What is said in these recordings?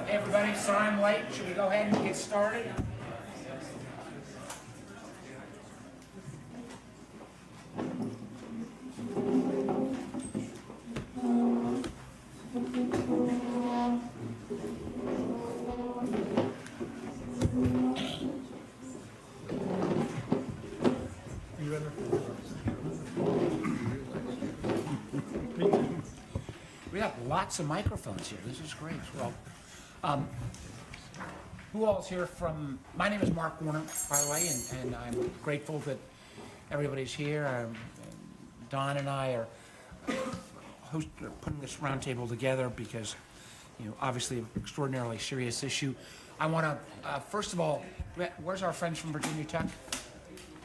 Hey everybody, sorry I'm late. Should we go ahead and get started? We have lots of microphones here. This is great. Well, who all's here from? My name is Mark Warner, by the way, and I'm grateful that everybody's here. Don and I are putting this roundtable together because, obviously, an extraordinarily serious issue. I want to, first of all, where's our friends from Virginia Tech?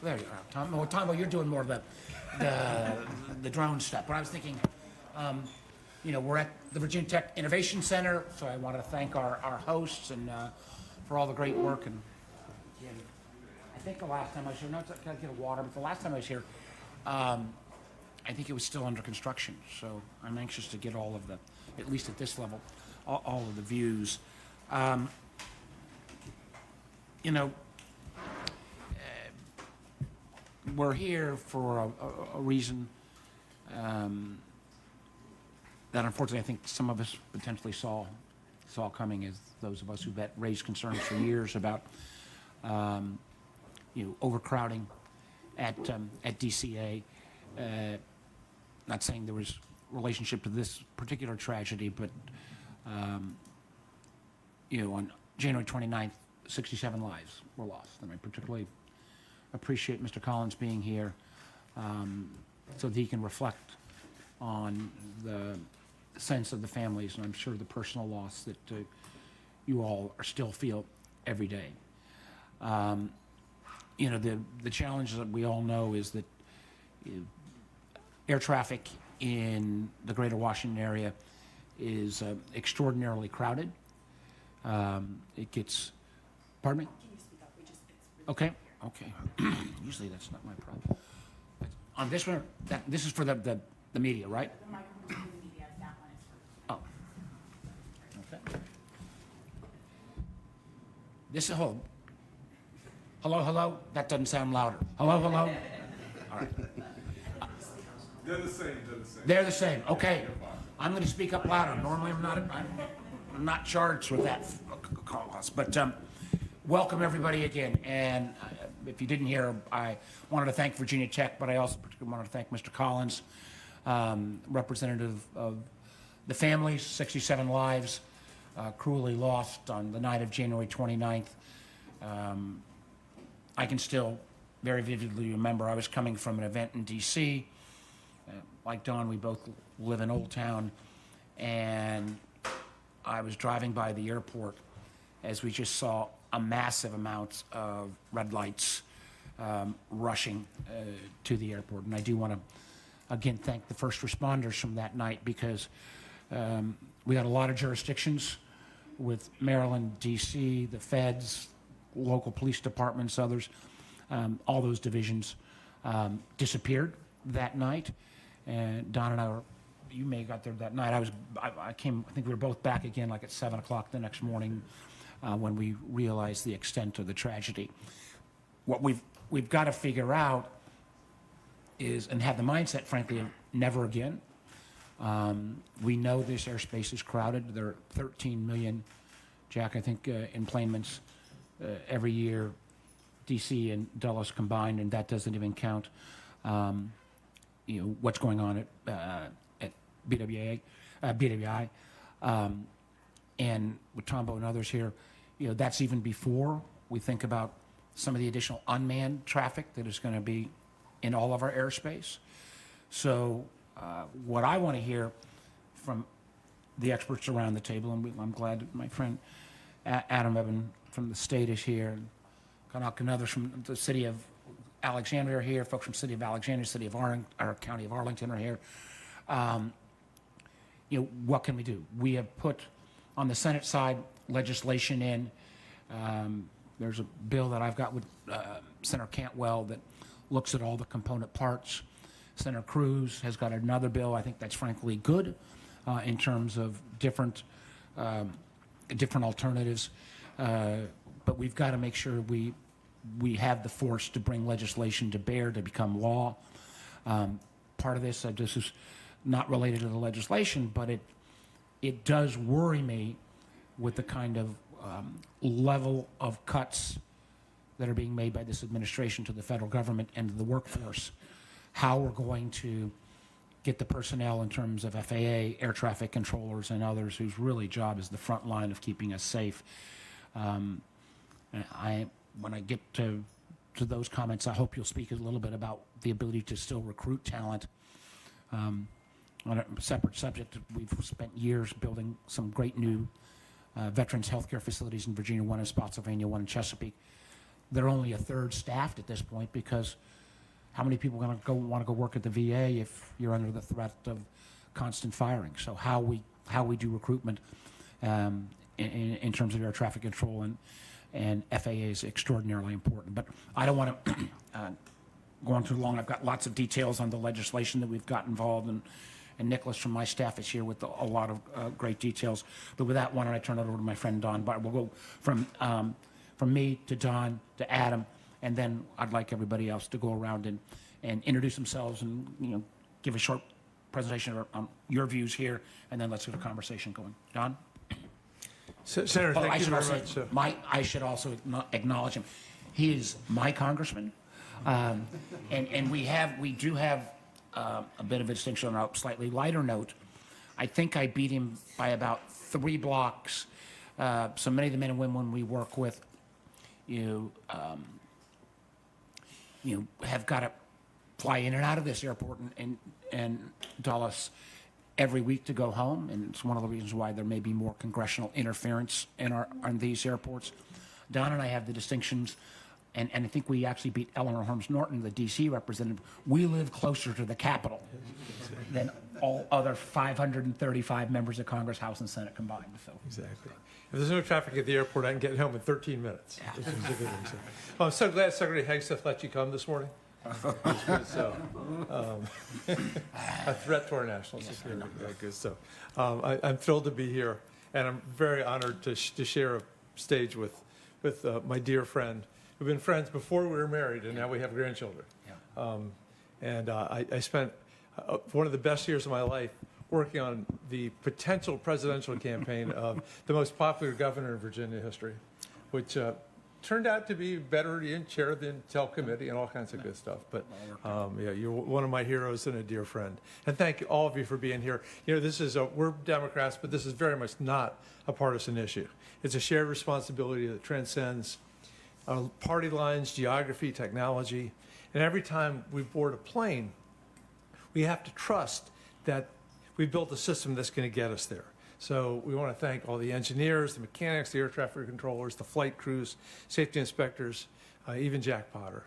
There you are, Tom. Well, Tom, you're doing more of the drone stuff. But I was thinking, we're at the Virginia Tech Innovation Center, so I want to thank our hosts and for all the great work. And again, I think the last time I was here, no, I gotta get a water, but the last time I was here, I think it was still under construction. So I'm anxious to get all of the, at least at this level, all of the views. We're here for a reason that unfortunately I think some of us potentially saw coming, as those of us who've raised concerns for years about overcrowding at DCA. Not saying there was relationship to this particular tragedy, but on January 29th, 67 lives were lost. And I particularly appreciate Mr. Collins being here so that he can reflect on the sense of the families, and I'm sure the personal loss that you all still feel every day. The challenge that we all know is that air traffic in the greater Washington area is extraordinarily crowded. It gets, pardon me? Can you speak up? It's really Okay. Usually that's not my problem. On this one, this is for the media, right? The microphone's for the media, that one is for. Oh. Okay. This is, hello? That doesn't sound louder. Hello? All right. They're the same. They're the same, okay. I'm gonna speak up louder. Normally I'm not charged with that cause, but welcome everybody again. And if you didn't hear, I wanted to thank Virginia Tech, but I also particularly wanted to thank Mr. Collins, representative of the families, 67 lives cruelly lost on the night of January 29th. I can still very vividly remember I was coming from an event in DC. Like Don, we both live in Old Town, and I was driving by the airport as we just saw a massive amount of red lights rushing to the airport. And I do want to, again, thank the first responders from that night, because we had a lot of jurisdictions with Maryland, DC, the feds, local police departments, others. All those divisions disappeared that night. And Don and I were, you may have got there that night. I came, I think we were both back again like at 7 o'clock the next morning when we realized the extent of the tragedy. What we've got to figure out is, and have the mindset, frankly, of never again. We know this airspace is crowded. There are 13 million, Jack, I think, enplanements every year, DC and Dulles combined, and that doesn't even count what's going on at BWI, and with Tombo and others here, that's even before we think about some of the additional unmanned traffic that is going to be in all of our airspace. So What I want to hear from the experts around the table, and I'm glad that my friend Adam Evan from the state is here, and Kanak and others from the city of Alexandria are here, folks from city of Alexandria, city of our county of Arlington are here. What can we do? We have put on the Senate side legislation in. There's a bill that I've got with Senator Cantwell that looks at all the component parts. Senator Cruz has got another bill. I think that's frankly good in terms of different alternatives. But we've got to make sure we have the force to bring legislation to bear to become law. Part of this is not related to the legislation, but it does worry me with the kind of level of cuts that are being made by this administration to the federal government and to the workforce. How we're going to get the personnel in terms of FAA, air traffic controllers, and others whose really job is the front line of keeping us safe. When I get to those comments, I hope you'll speak a little bit about the ability to still recruit talent. On a separate subject, we've spent years building some great new veterans healthcare facilities in Virginia, one in Spotsylvania, one in Chesapeake. They're only a third staffed at this point because how many people want to go work at the VA if you're under the threat of constant firing? So how we do recruitment in terms of air traffic control and FAA is extraordinarily important. But I don't want to go on too long. I've got lots of details on the legislation that we've got involved, and Nicholas from my staff is here with a lot of great details. But with that, why don't I turn it over to my friend Don? But we'll go from me to Don to Adam, and then I'd like everybody else to go around and introduce themselves and give a short presentation on your views here, and then let's get a conversation going. Don? Senator, thank you very much. I should also acknowledge him. He is my congressman, and we do have a bit of a distinction on a slightly lighter note. I think I beat him by about 3 blocks. So many of the men and women we work with, have got to fly in and out of this airport and Dulles every week to go home, and it's one of the reasons why there may be more congressional interference on these airports. Don and I have the distinctions, and I think we actually beat Eleanor Holmes Norton, the D.C. representative. We live closer to the Capitol than all other 535 members of Congress, House, and Senate combined. So. Exactly. If there's no traffic at the airport, I can get home in 13 minutes. Yeah. I'm so glad Secretary Hegseth let you come this morning. So, a threat to our national security. Yeah, good stuff. I'm thrilled to be here, and I'm very honored to share a stage with my dear friend. We've been friends before we were married, and now we have grandchildren. Yeah. I spent one of the best years of my life working on the potential presidential campaign of the most popular governor in Virginia history, which turned out to be better in chair of the Intel Committee and all kinds of good stuff. But yeah, you're one of my heroes and a dear friend. And thank you, all of you for being here. This is we're Democrats, but this is very much not a partisan issue. It's a shared responsibility that transcends party lines, geography, technology. And every time we board a plane, we have to trust that we've built a system that's going to get us there. So we want to thank all the engineers, the mechanics, the air traffic controllers, the flight crews, safety inspectors, even Jack Potter,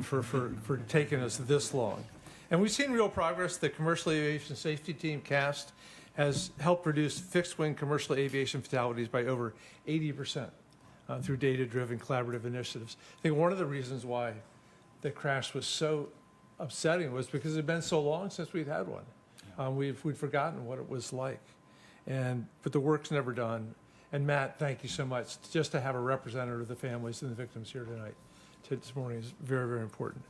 for taking us this long. And we've seen real progress. The Commercial Aviation Safety Team, CAST, has helped reduce fixed-wing commercial aviation fatalities by over 80% through data-driven collaborative initiatives. I think one of the reasons why the crash was so upsetting was because it had been so long since we'd had one. We'd forgotten what it was like. But the work's never done. And Matt, thank you so much. Just to have a representative of the families and the victims here tonight, this morning, is very, very important.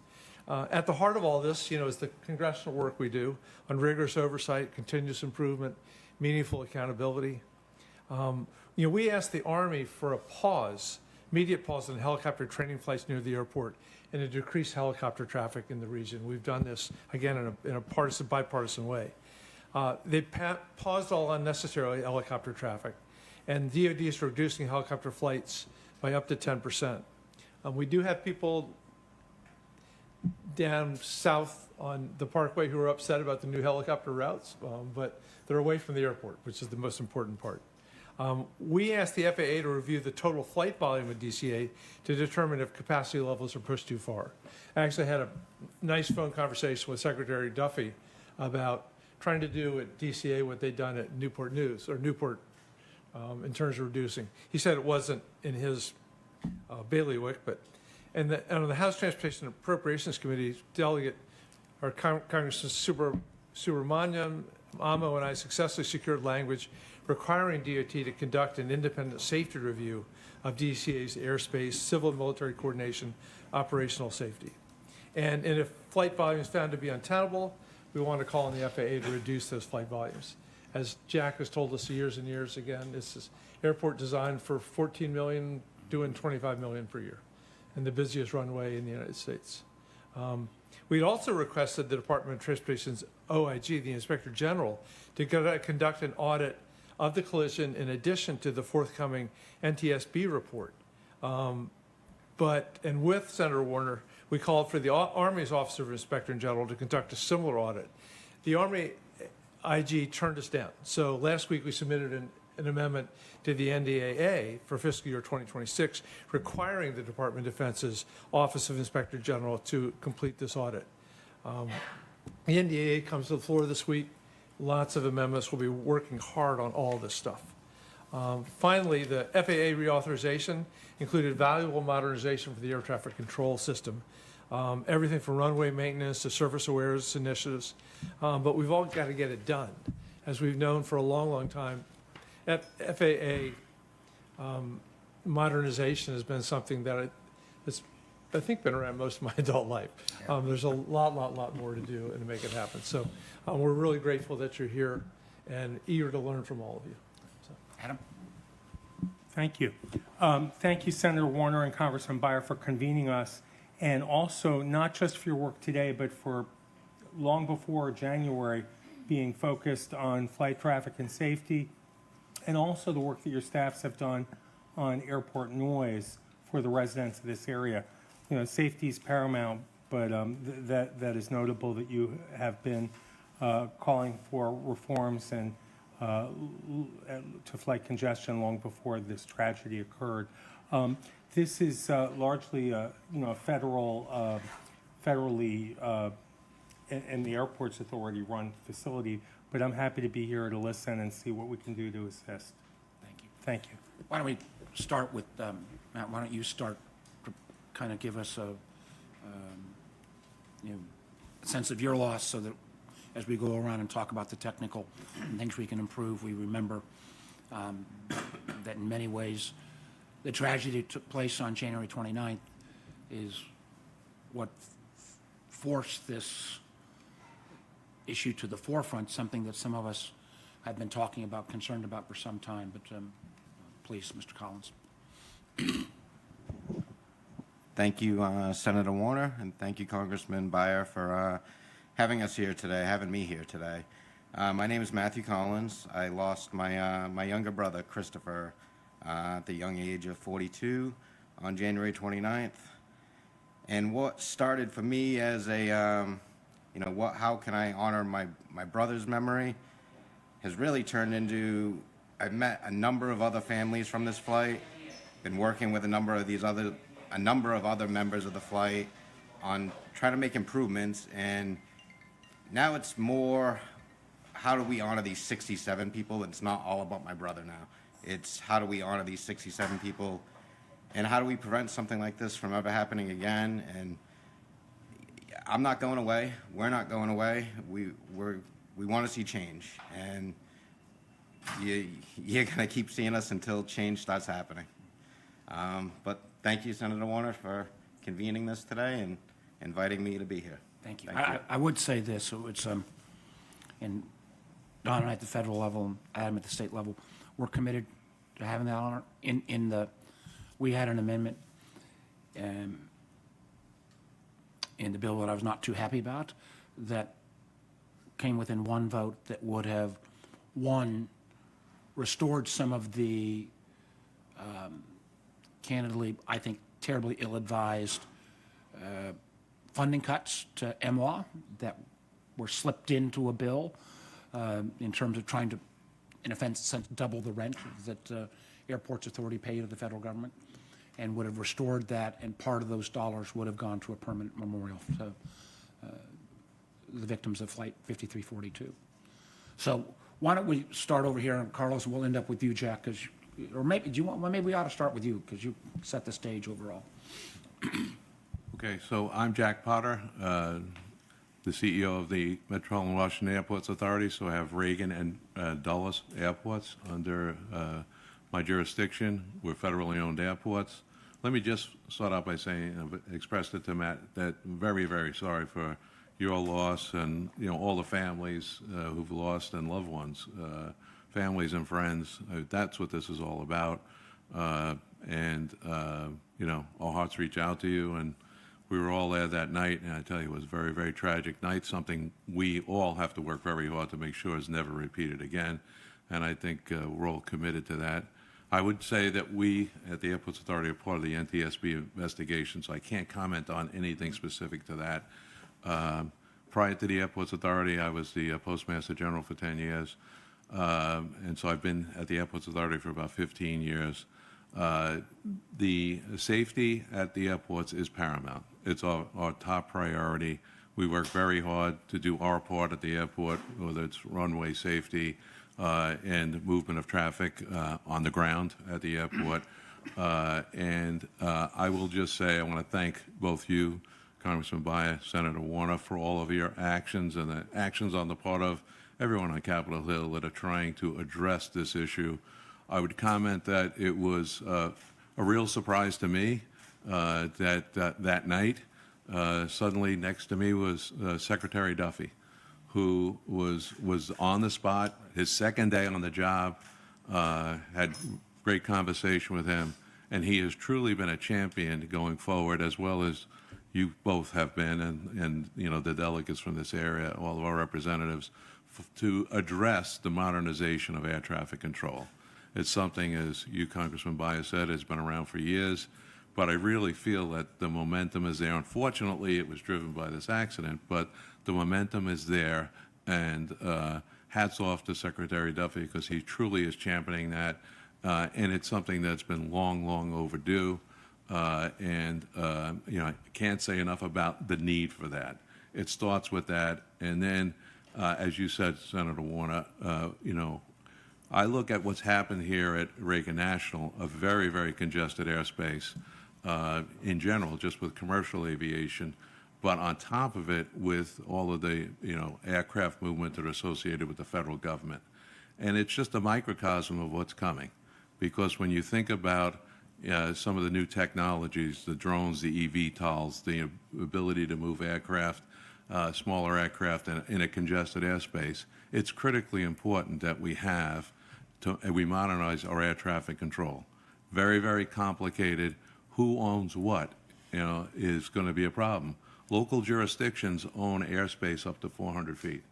At the heart of all this, is the congressional work we do on rigorous oversight, continuous improvement, meaningful accountability. We asked the Army for a pause, immediate pause on helicopter training flights near the airport and to decrease helicopter traffic in the region. We've done this, again, in a bipartisan way. They paused all unnecessary helicopter traffic, and DoD is reducing helicopter flights by up to 10%. We do have people down south on the Parkway who are upset about the new helicopter routes, but they're away from the airport, which is the most important part. We asked the FAA to review the total flight volume of DCA to determine if capacity levels are pushed too far. I actually had a nice phone conversation with Secretary Duffy about trying to do at DCA what they'd done at Newport News, or Newport, in terms of reducing. He said it wasn't in his bailiwick, but, and on the House Transportation and Appropriations Committee, delegate, our Congressman Subramaniam, Amo, and I successfully secured language requiring DOT to conduct an independent safety review of DCA's airspace, civil and military coordination, operational safety. And if flight volume is found to be untenable, we want to call on the FAA to reduce those flight volumes. As Jack has told us years and years again, this is airport designed for 14 million, doing 25 million per year, and the busiest runway in the United States. We'd also requested the Department of Transportation's OIG, the Inspector General, to conduct an audit of the collision in addition to the forthcoming NTSB report. And with Senator Warner, we called for the Army's Office of Inspector General to conduct a similar audit. The Army IG turned us down. So last week we submitted an amendment to the NDAA for fiscal year 2026, requiring the Department of Defense's Office of Inspector General to complete this audit. The NDAA comes to the floor this week. Lots of amendments. We'll be working hard on all this stuff. Finally, the FAA reauthorization included valuable modernization for the air traffic control system. Everything from runway maintenance to surface awareness initiatives. But we've all got to get it done. As we've known for a long, long time, FAA modernization has been something that has, I think, been around most of my adult life. There's a lot more to do and to make it happen. So we're really grateful that you're here and eager to learn from all of you. So. Adam? Thank you. Thank you, Senator Warner and Congressman Beyer, for convening us, and also not just for your work today, but for long before January, being focused on flight traffic and safety, and also the work that your staffs have done on airport noise for the residents of this area. You know, safety is paramount, but that is notable that you have been calling for reforms and to flight congestion long before this tragedy occurred. This is largely a federally and the Airports Authority run facility, but I'm happy to be here to listen and see what we can do to assist. Thank you. Thank you. Why don't we start with, Matt, why don't you start to kind of give us a sense of your loss, so that as we go around and talk about the technical and things we can improve, we remember that in many ways the tragedy that took place on January 29th is what forced this issue to the forefront, something that some of us have been talking about, concerned about for some time. But please, Mr. Collins. Thank you, Senator Warner, and thank you, Congressman Beyer, for having me here today. My name is Matthew Collins. I lost my younger brother, Christopher, at the young age of 42 on January 29th. And what started for me as a, how can I honor my brother's memory, has really turned into, I've met a number of other families from this flight, been working with a number of other members of the flight on trying to make improvements, and now it's more, how do we honor these 67 people? It's not all about my brother now. It's how do we honor these 67 people, and how do we prevent something like this from ever happening again? And I'm not going away. We're not going away. We want to see change, and you're going to keep seeing us until change starts happening. But thank you, Senator Warner, for convening this today and inviting me to be here. Thank you. I would say this, so it's, and Don and I at the federal level, and Adam at the state level, we're committed to having that honor. We had an amendment in the bill that I was not too happy about, that came within one vote that would have, restored some of the, candidly, I think, terribly ill-advised funding cuts to MWA that were slipped into a bill in terms of trying to, in a sense, double the rent that Airports Authority pay to the federal government, and would have restored that, and part of those dollars would have gone to a permanent memorial to the victims of Flight 5342. So why don't we start over here, and Carlos, we'll end up with you, Jack, because, or maybe, do you want, well, maybe we ought to start with you, because you set the stage overall. Okay, so I'm Jack Potter, the CEO of the Metropolitan Washington Airports Authority. So I have Reagan and Dulles airports under my jurisdiction. We're federally owned airports. Let me just start out by saying, I've expressed it to Matt, that I'm very, very sorry for your loss and, you know, all the families who've lost and loved ones, families and friends. That's what this is all about. You know, our hearts reach out to you, and we were all there that night, and I tell you, it was a very, very tragic night, something we all have to work very hard to make sure is never repeated again, and I think we're all committed to that. I would say that we at the Airports Authority are part of the NTSB investigation, so I can't comment on anything specific to that. Prior to the Airports Authority, I was the Postmaster General for 10 years, and so I've been at the Airports Authority for about 15 years. The safety at the airports is paramount. It's our top priority. We work very hard to do our part at the airport, whether it's runway safety and movement of traffic on the ground at the airport. I will just say I want to thank both you, Congressman Bayer, Senator Warner, for all of your actions and the actions on the part of everyone on Capitol Hill that are trying to address this issue. I would comment that it was a real surprise to me that night, suddenly next to me was Secretary Duffy, who was on the spot, his second day on the job, had great conversation with him, and he has truly been a champion going forward, as well as you both have been, and you know, the delegates from this area, all of our representatives, to address the modernization of air traffic control. It's something, as you, Congressman Bayer, said, has been around for years, but I really feel that the momentum is there. Unfortunately, it was driven by this accident, but the momentum is there, and hats off to Secretary Duffy, because he truly is championing that, and it's something that's been long, long overdue, you know, I can't say enough about the need for that. It starts with that, and then, as you said, Senator Warner, you know, I look at what's happened here at Reagan National, a very, very congested airspace in general, just with commercial aviation, but on top of it with all of the, you know, aircraft movement that are associated with the federal government. And it's just a microcosm of what's coming, because when you think about some of the new technologies, the drones, the eVTOLs, the ability to move aircraft, smaller aircraft in a congested airspace, it's critically important that we we modernize our air traffic control. Very, very complicated. Who owns what, you know, is going to be a problem. Local jurisdictions own airspace up to 400 feet,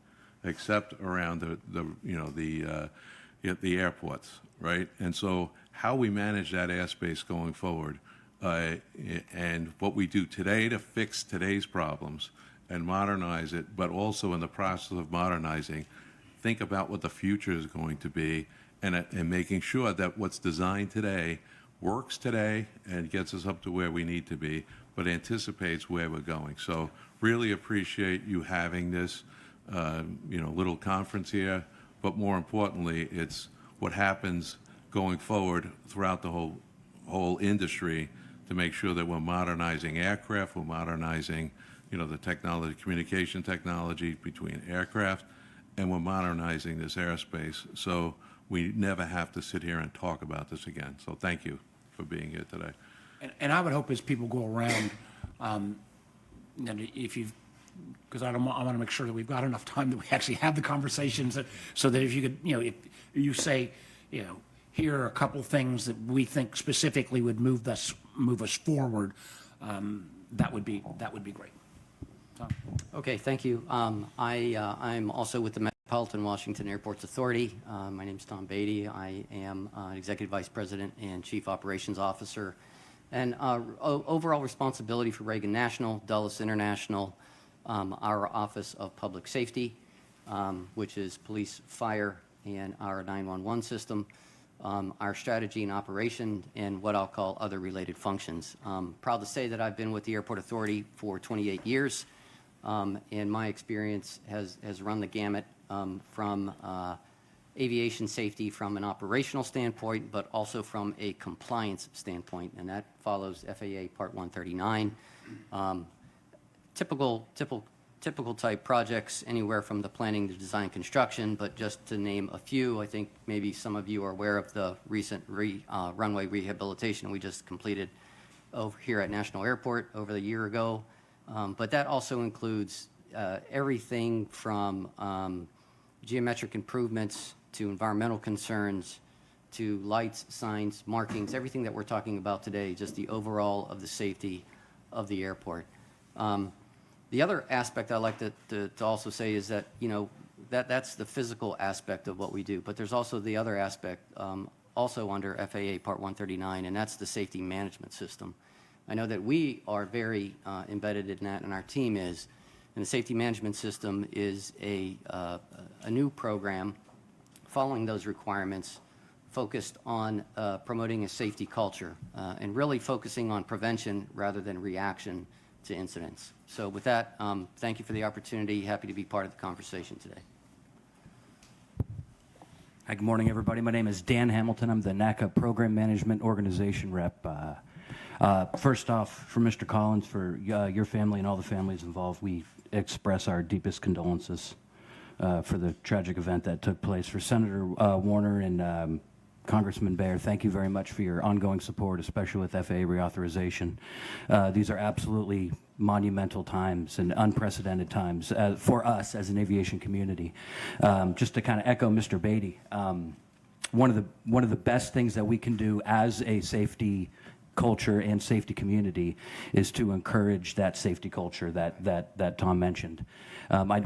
except around the airports, right? And so how we manage that airspace going forward, and what we do today to fix today's problems and modernize it, but also in the process of modernizing, think about what the future is going to be, and making sure that what's designed today works today and gets us up to where we need to be, but anticipates where we're going. So really appreciate you having this, you know, little conference here, but more importantly, it's what happens going forward throughout the whole industry to make sure that we're modernizing aircraft, we're modernizing, you know, the technology, communication technology between aircraft, and we're modernizing this airspace. So we never have to sit here and talk about this again. So thank you for being here today. And I would hope as people go around, and if you've, because I want to make sure that we've got enough time that we actually have the conversations, so that if you could, you know, if you say, you know, here are a couple things that we think specifically would move us forward, that would be great. So. Okay, thank you. I'm also with the Metropolitan Washington Airports Authority. My name is Tom Beatty. I am Executive Vice President and Chief Operations Officer. And overall responsibility for Reagan National, Dulles International, our Office of Public Safety, which is police, fire, and our 911 system, our strategy and operation, and what I'll call other related functions. Proud to say that I've been with the Airport Authority for 28 years, and my experience has run the gamut from aviation safety from an operational standpoint, but also from a compliance standpoint, and that follows FAA Part 139. Typical type projects, anywhere from the planning to design construction, but just to name a few, I think maybe some of you are aware of the recent runway rehabilitation we just completed over here at National Airport over a year ago. But that also includes everything from geometric improvements to environmental concerns to lights, signs, markings, everything that we're talking about today, just the overall of the safety of the airport. The other aspect I like to also say is that, you know, that's the physical aspect of what we do, but there's also the other aspect also under FAA Part 139, and that's the safety management system. I know that we are very embedded in that, and our team is. And the safety management system is a new program following those requirements, focused on promoting a safety culture and really focusing on prevention rather than reaction to incidents. So with that, thank you for the opportunity. Happy to be part of the conversation today. Hi, good morning, everybody. My name is Dan Hamilton. I'm the NACA Program Management Organization Rep. First off, for Mr. Collins, for your family and all the families involved, we express our deepest condolences for the tragic event that took place. For Senator Warner and Congressman Baer, thank you very much for your ongoing support, especially with FAA reauthorization. These are absolutely monumental times and unprecedented times for us as an aviation community. Just to kind of echo Mr. Beatty, one of the best things that we can do as a safety culture and safety community is to encourage that safety culture that Tom mentioned.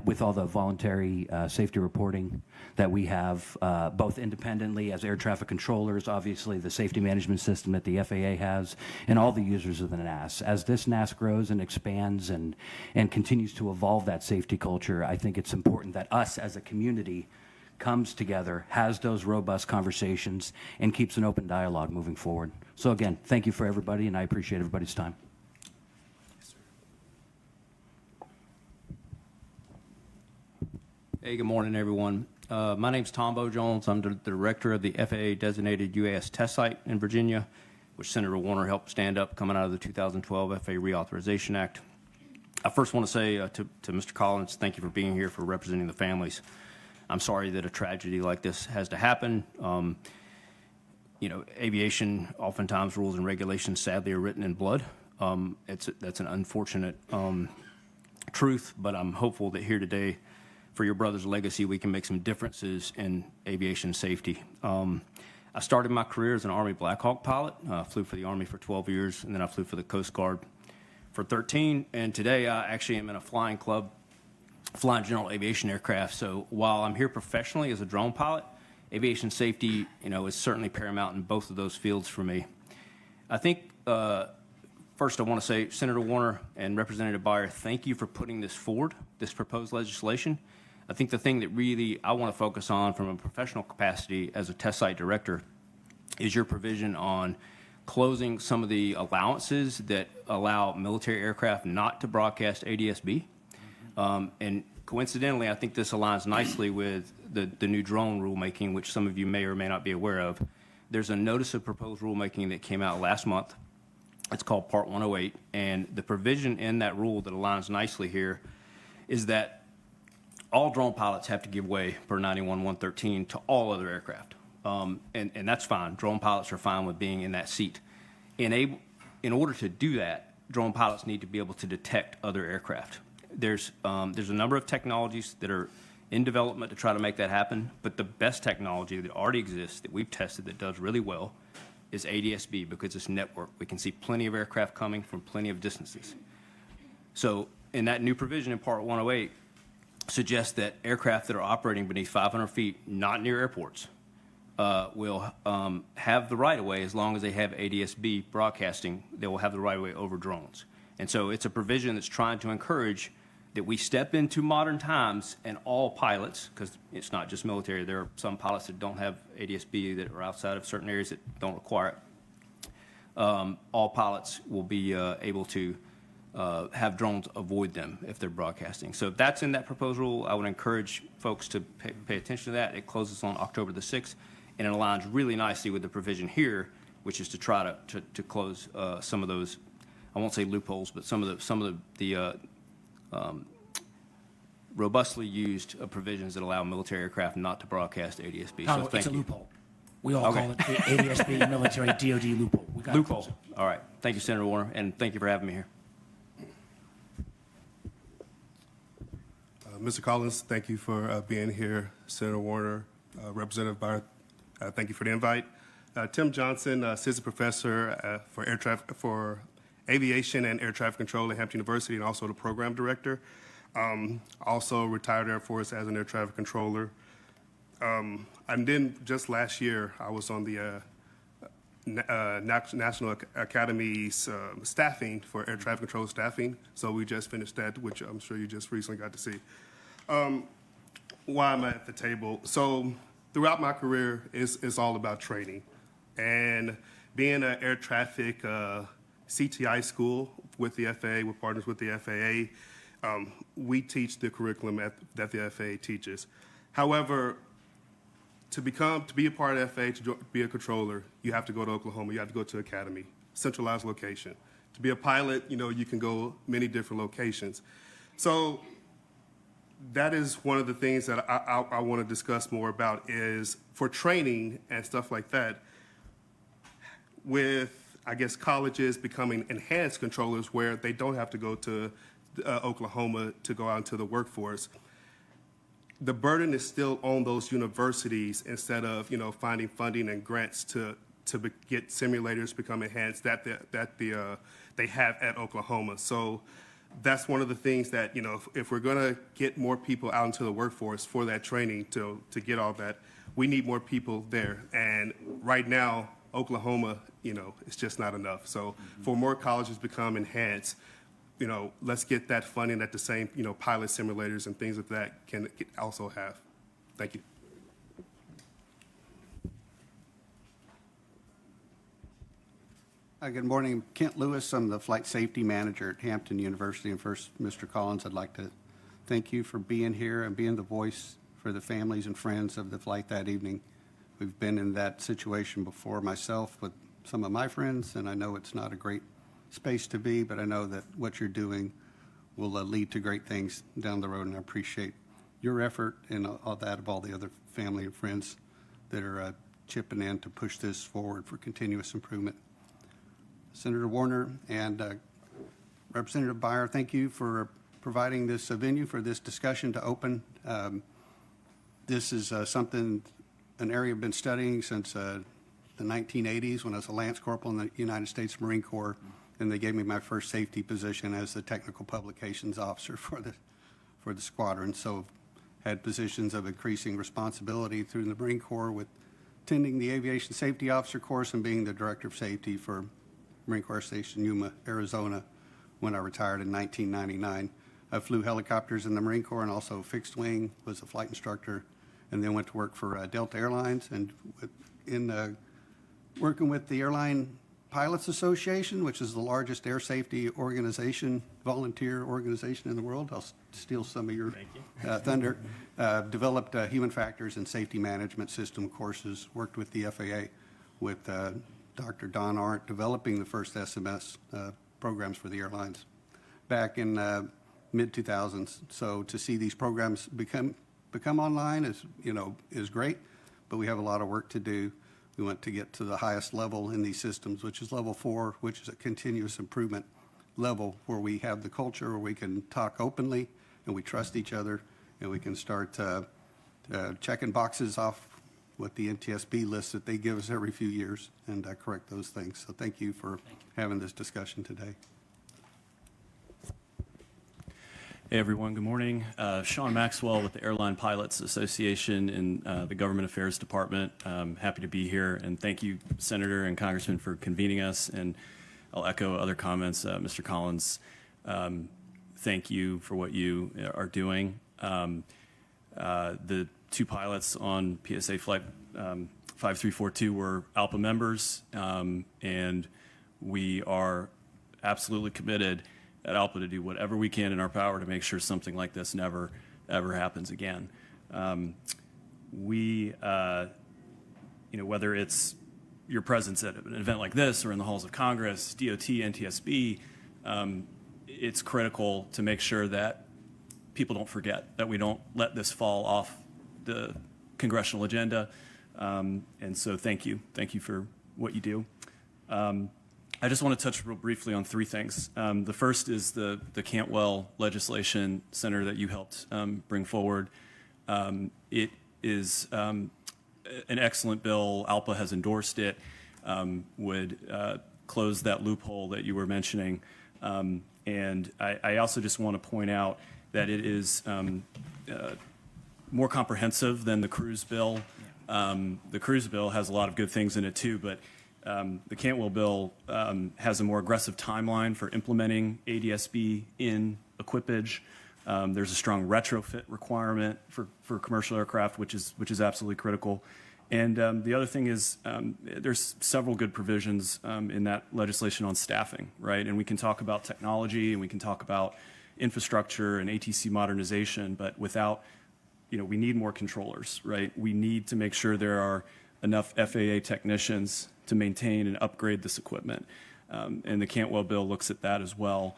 With all the voluntary safety reporting that we have, both independently as air traffic controllers, obviously the safety management system that the FAA has, and all the users of the NAS. As this NAS grows and expands and continues to evolve that safety culture, I think it's important that us as a community comes together, has those robust conversations, and keeps an open dialogue moving forward. So again, thank you for everybody, and I appreciate everybody's time. Hey, good morning, everyone. My name's Tom Bo Jones. I'm the director of the FAA designated UAS test site in Virginia, which Senator Warner helped stand up coming out of the 2012 FAA Reauthorization Act. I first want to say to Mr. Collins, thank you for being here, for representing the families. I'm sorry that a tragedy like this has to happen. You know, aviation, oftentimes rules and regulations sadly are written in blood. That's an unfortunate truth, but I'm hopeful that here today, for your brother's legacy, we can make some differences in aviation safety. I started my career as an Army Black Hawk pilot. Flew for the Army for 12 years, and then I flew for the Coast Guard for 13. And today I actually am in a flying club, flying general aviation aircraft. So while I'm here professionally as a drone pilot, aviation safety, you know, is certainly paramount in both of those fields for me. I think first I want to say, Senator Warner and Representative Beyer, thank you for putting this forward, this proposed legislation. I think the thing that really I want to focus on from a professional capacity as a test site director is your provision on closing some of the allowances that allow military aircraft not to broadcast ADS-B. And coincidentally, I think this aligns nicely with the new drone rulemaking, which some of you may or may not be aware of. There's a notice of proposed rulemaking that came out last month. It's called Part 108, and the provision in that rule that aligns nicely here is that all drone pilots have to give way per 91-113 to all other aircraft. And that's fine. Drone pilots are fine with being in that seat. In order to do that, drone pilots need to be able to detect other aircraft. There's a number of technologies that are in development to try to make that happen, but the best technology that already exists that we've tested that does really well is ADS-B, because it's network. We can see plenty of aircraft coming from plenty of distances. So in that new provision in Part 108 suggests that aircraft that are operating beneath 500 feet, not near airports, will have the right-of-way as long as they have ADS-B broadcasting. They will have the right-of-way over drones. And so it's a provision that's trying to encourage that we step into modern times and all pilots, because it's not just military, there are some pilots that don't have ADS-B that are outside of certain areas that don't require it. All pilots will be able to have drones avoid them if they're broadcasting. So that's in that proposal. I would encourage folks to pay attention to that. It closes on October the 6th, and it aligns really nicely with the provision here, which is to try to close some of those, I won't say loopholes, but some of the robustly used provisions that allow military aircraft not to broadcast ADS-B. No, So it's thank a you. loophole. We all Okay. call it ADS-B, military DOD loophole. We gotta close Loophole. it. All right. Thank you, Senator Warner, and thank you for having me here. Mr. Collins, thank you for being here. Senator Warner, Representative Byer, thank you for the invite. Tim Johnson, assistant professor for aviation and air traffic control at Hampton University, and also the program director. Also retired Air Force as an air traffic controller. And then just last year, I was on the National Academy's staffing for air traffic control staffing. So we just finished that, which I'm sure you just recently got to see. Why am I at the table? So throughout my career, it's all about training. And being an air traffic CTI school with the FAA, we're partners with the FAA, we teach the curriculum that the FAA teaches. However, to be a part of FAA, to be a controller, you have to go to Oklahoma. You have to go to Academy, centralized location. To be a pilot, you can go many different locations. So that is one of the things that I want to discuss more about is for training and stuff like that, with, I guess, colleges becoming enhanced controllers where they don't have to go to Oklahoma to go out into the workforce. The burden is still on those universities instead of, finding funding and grants to get simulators become enhanced that they have at Oklahoma. So that's one of the things that, if we're going to get more people out into the workforce for that training to get all that, we need more people there. And right now, Oklahoma, it's just not enough. So for more colleges to become enhanced, let's get that funding that the same, pilot simulators and things of that can also have. Thank you. Good morning. Kent Lewis. I'm the flight safety manager at Hampton University. And first, Mr. Collins, I'd like to thank you for being here and being the voice for the families and friends of the flight that evening. We've been in that situation before myself with some of my friends, and I know it's not a great space to be, but I know that what you're doing will lead to great things down the road, and I appreciate your effort and all that of all the other family and friends that are chipping in to push this forward for continuous improvement. Senator Warner and Representative Byer, thank you for providing this venue for this discussion to open. This is an area I've been studying since the 1980s when I was a Lance Corporal in the United States Marine Corps, and they gave me my first safety position as the Technical Publications Officer for the squadron. So had positions of increasing responsibility through the Marine Corps with attending the Aviation Safety Officer course and being the Director of Safety for Marine Corps Station Yuma, Arizona, when I retired in 1999. I flew helicopters in the Marine Corps and also fixed wing, was a flight instructor, and then went to work for Delta Airlines. And in working with the Airline Pilots Association, which is the largest air safety organization, volunteer organization in the world. I'll steal some of your thunder. Developed human factors and safety management system courses, worked with the FAA with Dr. Don Arndt, developing the first SMS programs for the airlines back in mid-2000s. So to see these programs become online is great, but we have a lot of work to do. We want to get to the highest level in these systems, which is level 4, which is a continuous improvement level where we have the culture where we can talk openly and we trust each other and we can start checking boxes off with the NTSB list that they give us every few years and correct those things. So thank you for having this discussion today. Hey everyone, good morning. Sean Maxwell with the Airline Pilots Association in the Government Affairs Department. Happy to be here, and thank you, Senator and Congressman, for convening us. And I'll echo other comments. Mr. Collins, thank you for what you are doing. The two pilots on PSA Flight 5342 were ALPA members, and we are absolutely committed at ALPA to do whatever we can in our power to make sure something like this never, ever happens again. Whether it's your presence at an event like this or in the halls of Congress, DOT, NTSB, it's critical to make sure that people don't forget, that we don't let this fall off the congressional agenda. And so thank you. Thank you for what you do. I just want to touch real briefly on three things. The first is the Cantwell legislation, Senator, that you helped bring forward. It is an excellent bill. ALPA has endorsed it, would close that loophole that you were mentioning. And I also just want to point out that it is more comprehensive than the cruise bill. The cruise bill has a lot of good things in it too, but the Cantwell bill has a more aggressive timeline for implementing ADSB in equipage. There's a strong retrofit requirement for commercial aircraft, which is absolutely critical. And the other thing is there's several good provisions in that legislation on staffing, right? And we can talk about technology and we can talk about infrastructure and ATC modernization, but without, we need more controllers, right? We need to make sure there are enough FAA technicians to maintain and upgrade this equipment. And the Cantwell bill looks at that as well.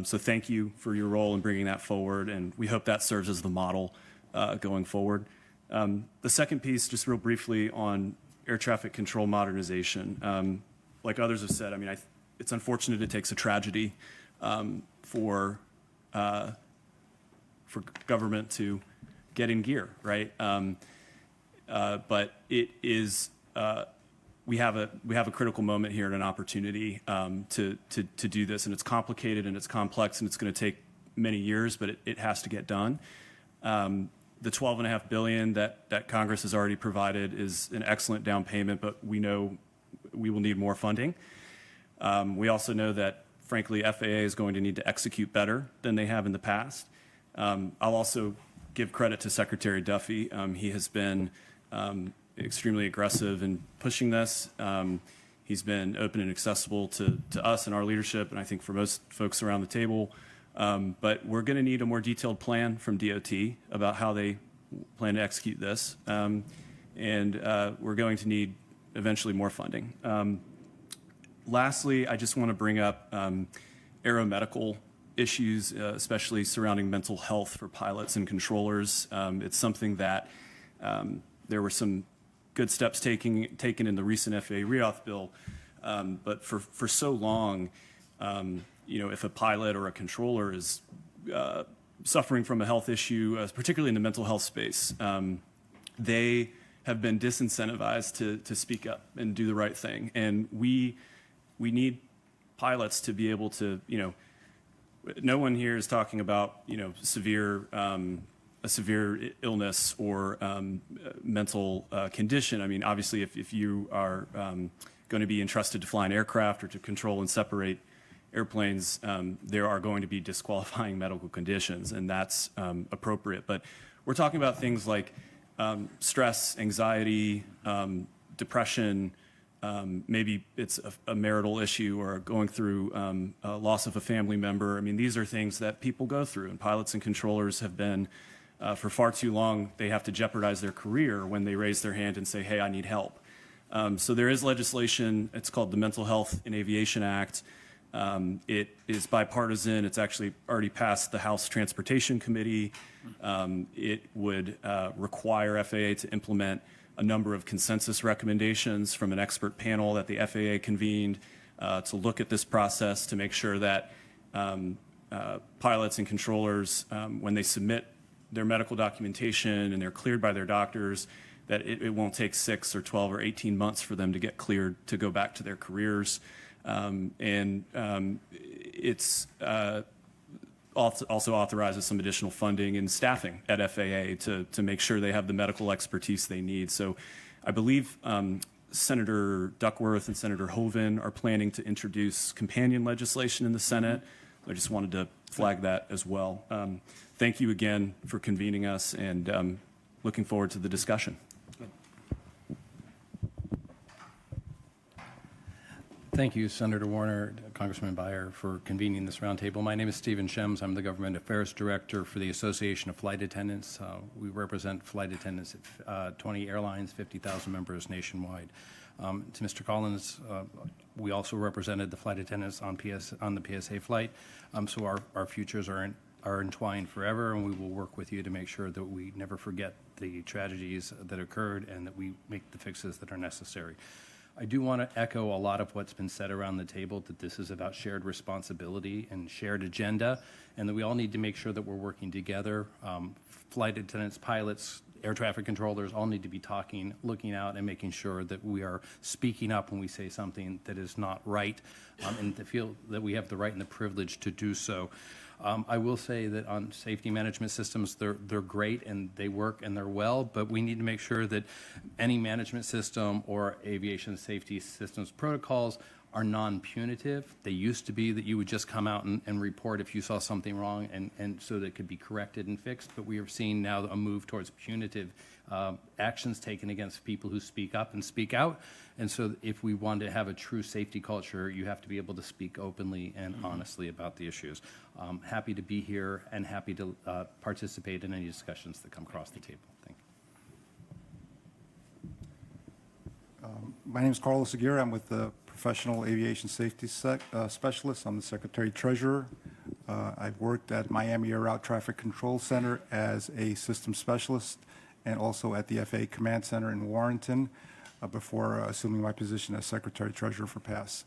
So thank you for your role in bringing that forward, and we hope that serves as the model going forward. The second piece, just real briefly on air traffic control modernization. Like others have said, it's unfortunate it takes a tragedy for government to get in gear, right? But it is, we have a critical moment here and an opportunity to do this, and it's complicated and it's complex and it's going to take many years, but it has to get done. The $12.5 billion that Congress has already provided is an excellent down payment, but we know we will need more funding. We also know that, frankly, FAA is going to need to execute better than they have in the past. I'll also give credit to Secretary Duffy. He has been extremely aggressive in pushing this. He's been open and accessible to us and our leadership, and I think for most folks around the table. But we're going to need a more detailed plan from DOT about how they plan to execute this. And we're going to need eventually more funding. Lastly, I just want to bring up aeromedical issues, especially surrounding mental health for pilots and controllers. It's something that there were some good steps taken in the recent FAA reauth bill, but for so long, if a pilot or a controller is suffering from a health issue, particularly in the mental health space, they have been disincentivized to speak up and do the right thing. And we need pilots to be able to, no one here is talking about, a severe illness or mental condition. Obviously, if you are going to be entrusted to fly an aircraft or to control and separate airplanes, there are going to be disqualifying medical conditions, and that's appropriate. But we're talking about things like stress, anxiety, depression, maybe it's a marital issue or going through a loss of a family member. These are things that people go through, and pilots and controllers have been, for far too long, they have to jeopardize their career when they raise their hand and say, hey, I need help. So there is legislation. It's called the Mental Health in Aviation Act. It is bipartisan. It's actually already passed the House Transportation Committee. It would require FAA to implement a number of consensus recommendations from an expert panel that the FAA convened to look at this process to make sure that pilots and controllers, when they submit their medical documentation and they're cleared by their doctors, that it won't take 6 or 12 or 18 months for them to get cleared to go back to their careers. It's also authorizes some additional funding and staffing at FAA to make sure they have the medical expertise they need. So I believe Senator Duckworth and Senator Hoeven are planning to introduce companion legislation in the Senate. I just wanted to flag that as well. Thank you again for convening us, and looking forward to the discussion. Thank you, Senator Warner, Congressman Beyer, for convening this roundtable. My name is Stephen Shems. I'm the Government Affairs Director for the Association of Flight Attendants. We represent flight attendants at 20 airlines, 50,000 members nationwide. To Mr. Collins, we also represented the flight attendants on the PSA flight. So our futures are entwined forever, and we will work with you to make sure that we never forget the tragedies that occurred and that we make the fixes that are necessary. I do want to echo a lot of what's been said around the table, that this is about shared responsibility and shared agenda, and that we all need to make sure that we're working together. Flight attendants, pilots, air traffic controllers all need to be talking, looking out, and making sure that we are speaking up when we say something that is not right, and to feel that we have the right and the privilege to do so. I will say that on safety management systems, they're great and they work and they're well, but we need to make sure that any management system or aviation safety systems protocols are non-punitive. They used to be that you would just come out and report if you saw something wrong, and so that it could be corrected and fixed, but we are seeing now a move towards punitive actions taken against people who speak up and speak out. And so if we want to have a true safety culture, you have to be able to speak openly and honestly about the issues. Happy to be here and happy to participate in any discussions that come across the table. Thank you. My name is Carlos Aguirre. I'm with the Professional Aviation Safety Specialist. I'm the Secretary Treasurer. I've worked at Miami Air Route Traffic Control Center as a system specialist and also at the FAA Command Center in Warrenton before assuming my position as Secretary Treasurer for PASS.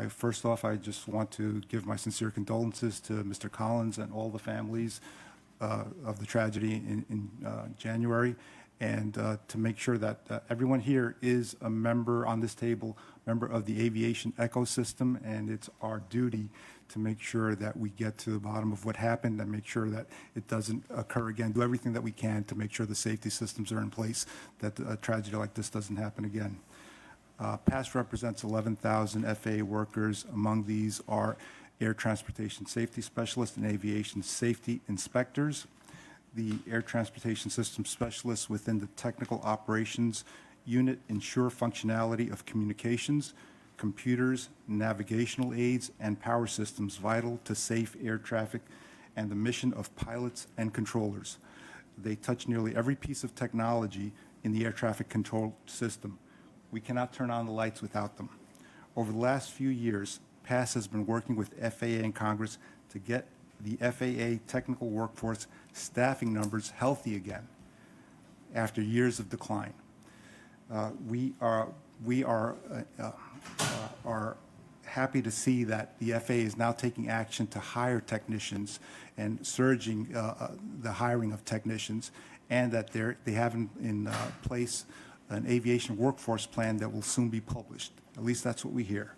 First off, I just want to give my sincere condolences to Mr. Collins and all the families of the tragedy in January, and to make sure that everyone here is a member on this table, member of the aviation ecosystem, and it's our duty to make sure that we get to the bottom of what happened and make sure that it doesn't occur again. Do everything that we can to make sure the safety systems are in place, that a tragedy like this doesn't happen again. PASS represents 11,000 FAA workers. Among these are air transportation safety specialists and aviation safety inspectors. The air transportation system specialists within the technical operations unit ensure functionality of communications, computers, navigational aids, and power systems vital to safe air traffic and the mission of pilots and controllers. They touch nearly every piece of technology in the air traffic control system. We cannot turn on the lights without them. Over the last few years, PASS has been working with FAA and Congress to get the FAA technical workforce staffing numbers healthy again after years of decline. We are happy to see that the FAA is now taking action to hire technicians and surging the hiring of technicians, and that they have in place an aviation workforce plan that will soon be published. At least that's what we hear.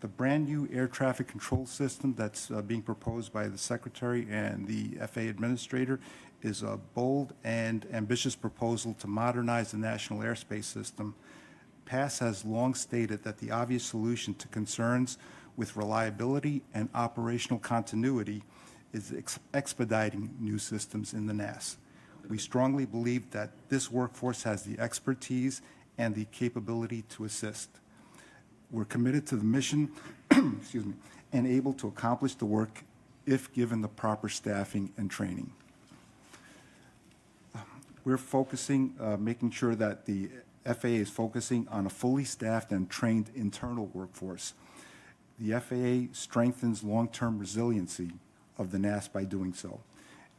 The brand new air traffic control system that's being proposed by the Secretary and the FAA Administrator is a bold and ambitious proposal to modernize the national airspace system. PASS has long stated that the obvious solution to concerns with reliability and operational continuity is expediting new systems in the NAS. We strongly believe that this workforce has the expertise and the capability to assist. We're committed to the mission excuse me, and able to accomplish the work if given the proper staffing and training. We're focusing, making sure that the FAA is focusing on a fully staffed and trained internal workforce. The FAA strengthens long-term resiliency of the NAS by doing so.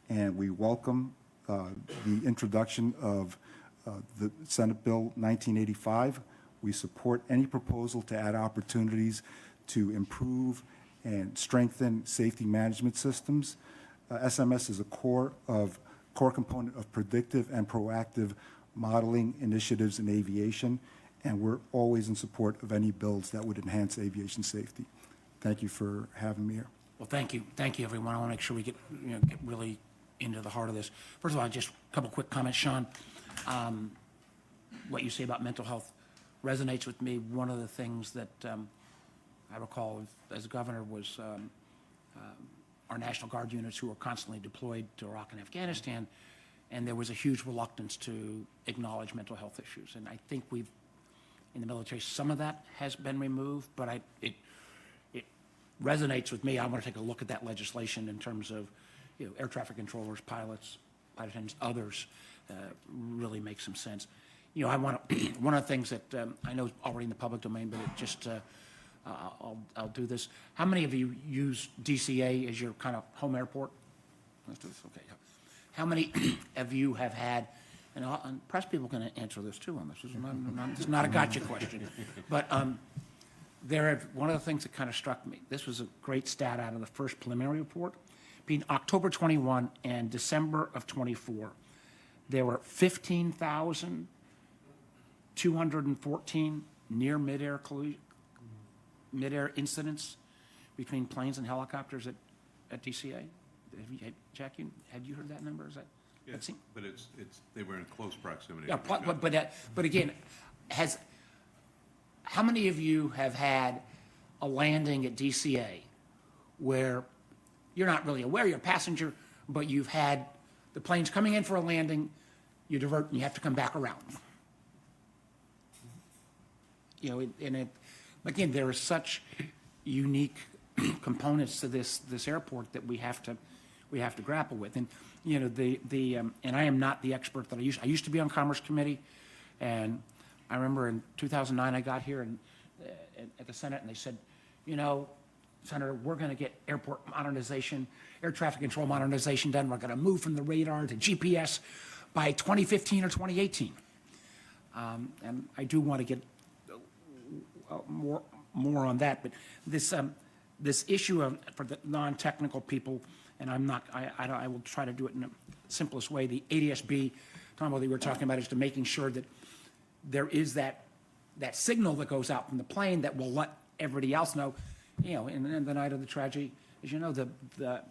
And we welcome the introduction of the Senate Bill 1985. We support any proposal to add opportunities to improve and strengthen safety management systems. SMS is a core component of predictive and proactive modeling initiatives in aviation, and we're always in support of any bills that would enhance aviation safety. Thank you for having me here. Well, thank you, everyone. I want to make sure we get really into the heart of this. First of all, just a couple quick comments, Sean. What you say about mental health resonates with me. One of the things that I recall as governor was our National Guard units who were constantly deployed to Iraq and Afghanistan, and there was a huge reluctance to acknowledge mental health issues. And I think we've, in the military, some of that has been removed, but it resonates with me. I want to take a look at that legislation in terms of, air traffic controllers, pilots, flight attendants, others, really makes some sense. I want to, one of the things that I know is already in the public domain, but it just, I'll do this. How many of you use DCA as your kind of home airport? Let's do this, okay. How many of you have had, and press people can answer this too on this. This is not a gotcha question. But one of the things that kind of struck me, this was a great stat out of the first preliminary report. Between October 21 and December of 24, there were 15,214 near midair incidents between planes and helicopters at DCA. Jack, had you heard that number? Is that? Yes, but they were in close proximity. Yeah, but again, how many of you have had a landing at DCA where you're not really aware you're a passenger, but you've had the plane's coming in for a landing, you divert and you have to come back around? Again, there are such unique components to this airport that we have to grapple with. And and I am not the expert that I used to be on Commerce Committee, and I remember in 2009 I got here and at the Senate, and they said, Senator, we're going to get airport modernization, air traffic control modernization done. We're going to move from the radar to GPS by 2015 or 2018. And I do want to get more on that, but this issue for the non-technical people, and I will try to do it in the simplest way. The ADSB, Tom, what we were talking about, is to making sure that there is that signal that goes out from the plane that will let everybody else know. In the night of the tragedy, as you know, the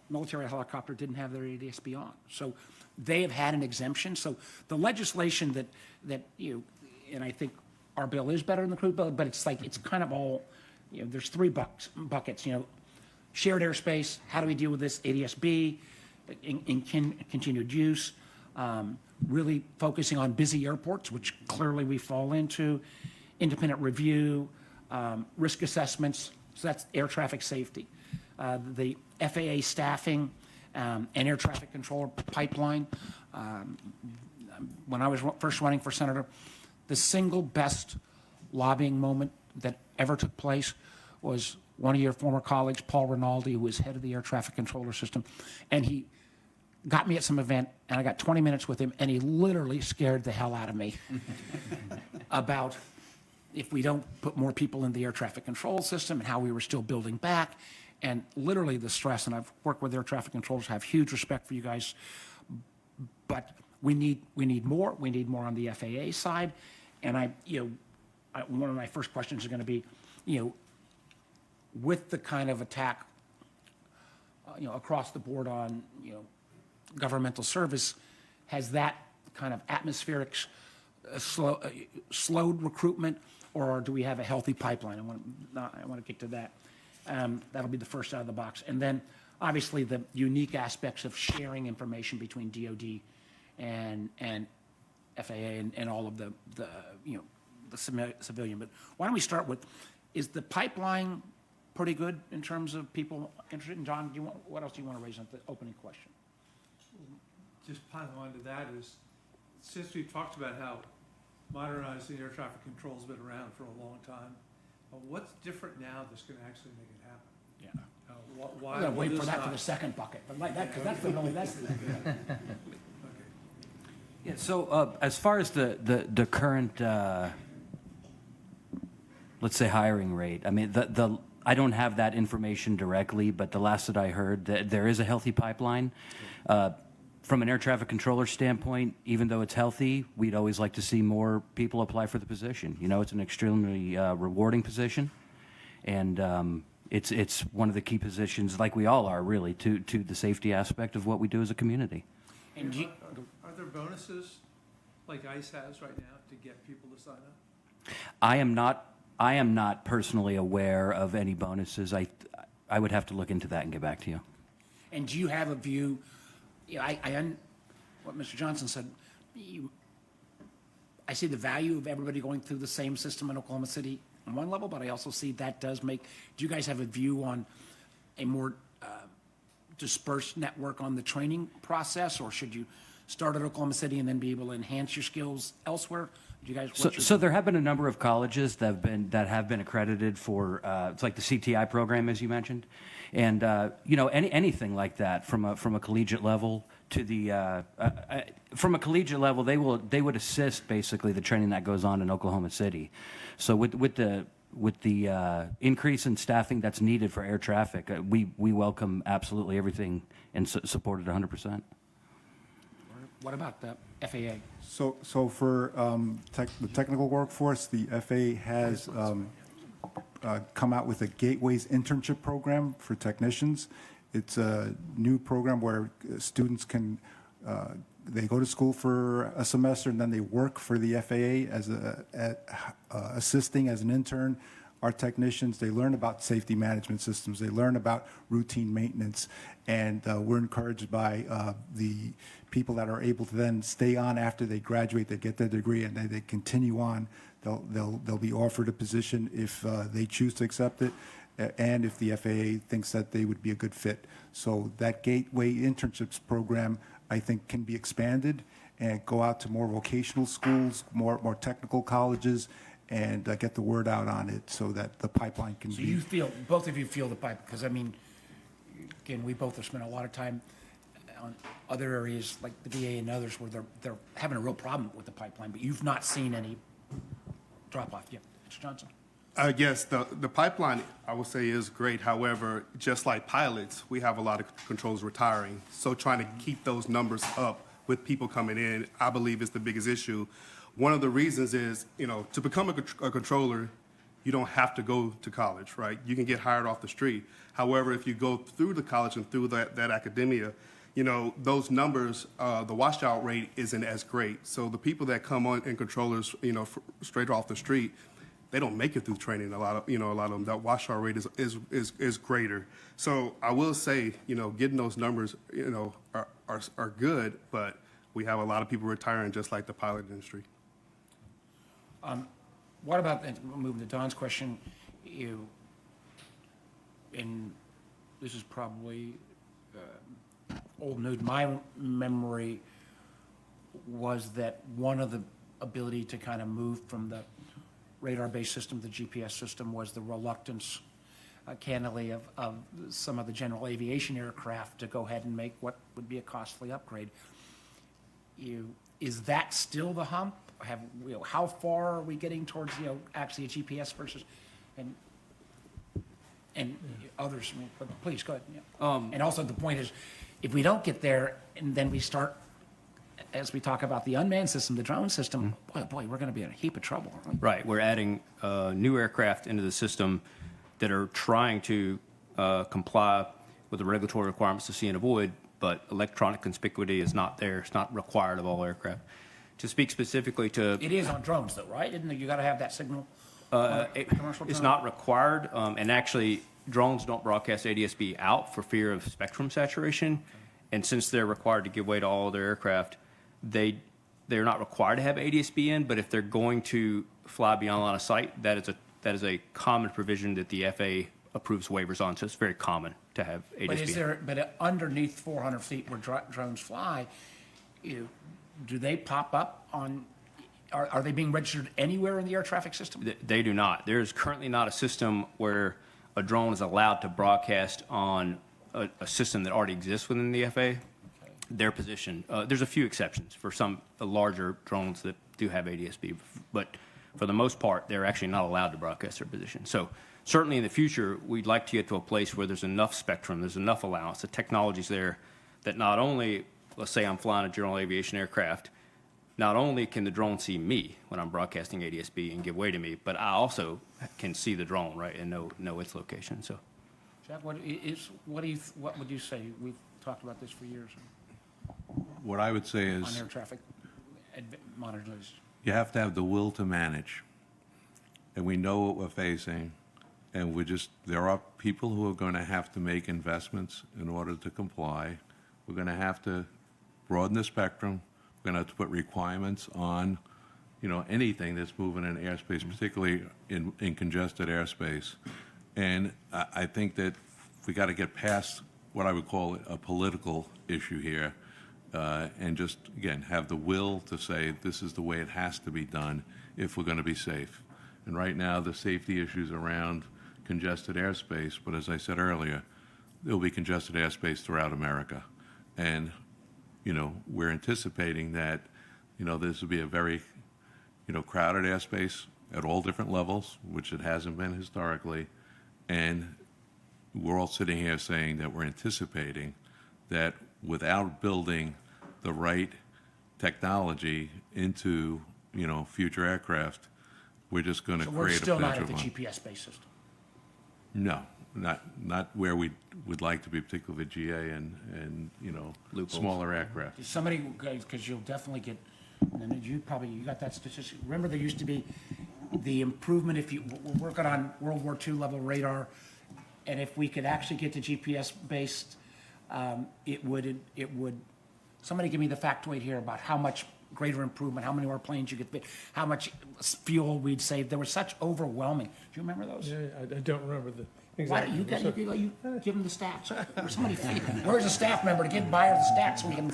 military helicopter didn't have their ADSB on, so they have had an exemption. So the legislation that and I think our bill is better than the cruise bill, but it's kind of all, there's three buckets. Shared airspace. How do we deal with this? ADSB, in continued use. Really focusing on busy airports, which clearly we fall into. Independent review, risk assessments. So that's air traffic safety. The FAA staffing and air traffic controller pipeline. When I was first running for senator, the single best lobbying moment that ever took place was one of your former colleagues, Paul Rinaldi, who was head of the air traffic controller system, and he got me at some event, and I got 20 minutes with him, and he literally scared the hell out of me about if we don't put more people in the air traffic control system and how we were still building back, and literally the stress. And I've worked with air traffic controllers, have huge respect for you guys, but we need more. We need more on the FAA side, and one of my first questions is going to be, with the kind of attack, across the board on, governmental service, has that kind of atmospheric slowed recruitment, or do we have a healthy pipeline? I want to get to that. That'll be the first out of the box. And then, obviously, the unique aspects of sharing information between DoD and FAA and all of the civilian. But why don't we start with, is the pipeline pretty good in terms of people interested? And John, what else do you want to raise on the opening question? Just piling on to that is, since we've talked about how modernizing air traffic control has been around for a long time, what's different now that's going to actually make it happen? Yeah. Why I'm going to wait will for this that for not- the second bucket, but like that, because that's the really, that's the. Yeah, so as far as the current, let's say, hiring rate, I mean, I don't have that information directly, but the last that I heard, there is a healthy pipeline. From an air traffic controller standpoint, even though it's healthy, we'd always like to see more people apply for the position. It's an extremely rewarding position, and It's one of the key positions, like we all are, really, to the safety aspect of what we do as a community. And do you, Are there bonuses like ICE has right now to get people to sign up? I am not personally aware of any bonuses. I would have to look into that and get back to you. and do you have a view, what Mr. Johnson said, I see the value of everybody going through the same system in Oklahoma City on one level, but I also see that does make, do you guys have a view on a more dispersed network on the training process, or should you start at Oklahoma City and then be able to enhance your skills elsewhere? Do you guys? So there have been a number of colleges that have been accredited for it's like the CTI program, as you mentioned, and anything like that from a collegiate level to the from a collegiate level, they would assist basically the training that goes on in Oklahoma City. So with the increase in staffing that's needed for air traffic, we welcome absolutely everything and support it 100%. What about the FAA? So for the technical workforce, the FAA has come out with a Gateways internship program for technicians. It's a new program where students can they go to school for a semester and then they work for the FAA as assisting as an intern. Our technicians, they learn about safety management systems, they learn about routine maintenance, and we're encouraged by the people that are able to then stay on after they graduate, they get their degree, and they continue on. They'll be offered a position if they choose to accept it, and if the FAA thinks that they would be a good fit. So that Gateway internships program, I think, can be expanded and go out to more vocational schools, more technical colleges, and get the word out on it so that the pipeline can So be. you feel, both of you feel the pipe, because I mean, again, we both have spent a lot of time on other areas like the VA and others where they're having a real problem with the pipeline, but you've not seen any drop off. Yeah, Mr. Johnson. Yes, the pipeline, I would say, is great. However, just like pilots, we have a lot of controllers retiring. So trying to keep those numbers up with people coming in, I believe, is the biggest issue. One of the reasons is, to become a controller, you don't have to go to college, right? You can get hired off the street. However, if you go through the college and through that academia, those numbers, the washout rate isn't as great. So the people that come on in controllers, straight off the street, they don't make it through training. A lot of them, that washout rate is greater. So I will say, getting those numbers, are good, but we have a lot of people retiring just like the pilot industry. What about, and moving to Don's question, and this is probably old news, my memory was that one of the ability to kind of move from the radar-based system to the GPS system was the reluctance, candidly, of some of the general aviation aircraft to go ahead and make what would be a costly upgrade. Is that still the hump? How far are we getting towards, actually a GPS versus, and others, but please, go ahead. Yeah. And also the point is, if we don't get there, and then we start, as we talk about the unmanned system, the drone system, boy, we're going to be in a heap of trouble, aren't we? Right. We're adding new aircraft into the system that are trying to comply with the regulatory requirements to see and avoid, but electronic conspicuity is not there. It's not required of all aircraft. To speak specifically to... It is on drones, though, right? Isn't it? You got to have that signal on a commercial drone? It's not required, and actually, drones don't broadcast ADS-B out for fear of spectrum saturation, and since they're required to give way to all their aircraft, they're not required to have ADS-B in, but if they're going to fly beyond line of sight, that is a common provision that the FAA approves waivers on, so it's very common to have ADS-B. But underneath 400 feet where drones fly, do they pop up on, are they being registered anywhere in the air traffic system? They do not. There is currently not a system where a drone is allowed to broadcast on a system that already exists within the FAA. Their position, there's a few exceptions for some larger drones that do have ADS-B, but for the most part, they're actually not allowed to broadcast their position. So certainly in the future, we'd like to get to a place where there's enough spectrum, there's enough allowance, the technology's there that not only, let's say I'm flying a general aviation aircraft, not only can the drone see me when I'm broadcasting ADS-B and give way to me, but I also can see the drone, right, and know its location. So Jack, what would you say? We've talked about this for years What I would say on is air traffic modernization. you have to have the will to manage. And we know what we're facing, and there are people who are going to have to make investments in order to comply. We're going to have to broaden the spectrum. We're going to have to put requirements on, anything that's moving in airspace, particularly in congested airspace. And I think that we got to get past what I would call a political issue here, and just, again, have the will to say this is the way it has to be done if we're going to be safe. And right now, the safety issues around congested airspace, but as I said earlier, there'll be congested airspace throughout America. And, we're anticipating that, this will be a very, crowded airspace at all different levels, which it hasn't been historically. And we're all sitting here saying that we're anticipating that without building the right technology into, future aircraft, we're just going to So we're create a still not potential. at the GPS-based system. No, not where we would like to be, particularly with GA and smaller aircraft. Somebody, because you'll definitely get, and you got that statistic. Remember, there used to be the improvement we're working on World War II level radar, and if we could actually get to GPS-based, it would, somebody give me the factoid here about how much greater improvement, how many more planes you could fit, how much fuel we'd save. There was such overwhelming. Do you remember those? Yeah, I don't remember the Why exact. don't you give them the stats? Or somebody, where's a staff member to give Bayer the stats so we can,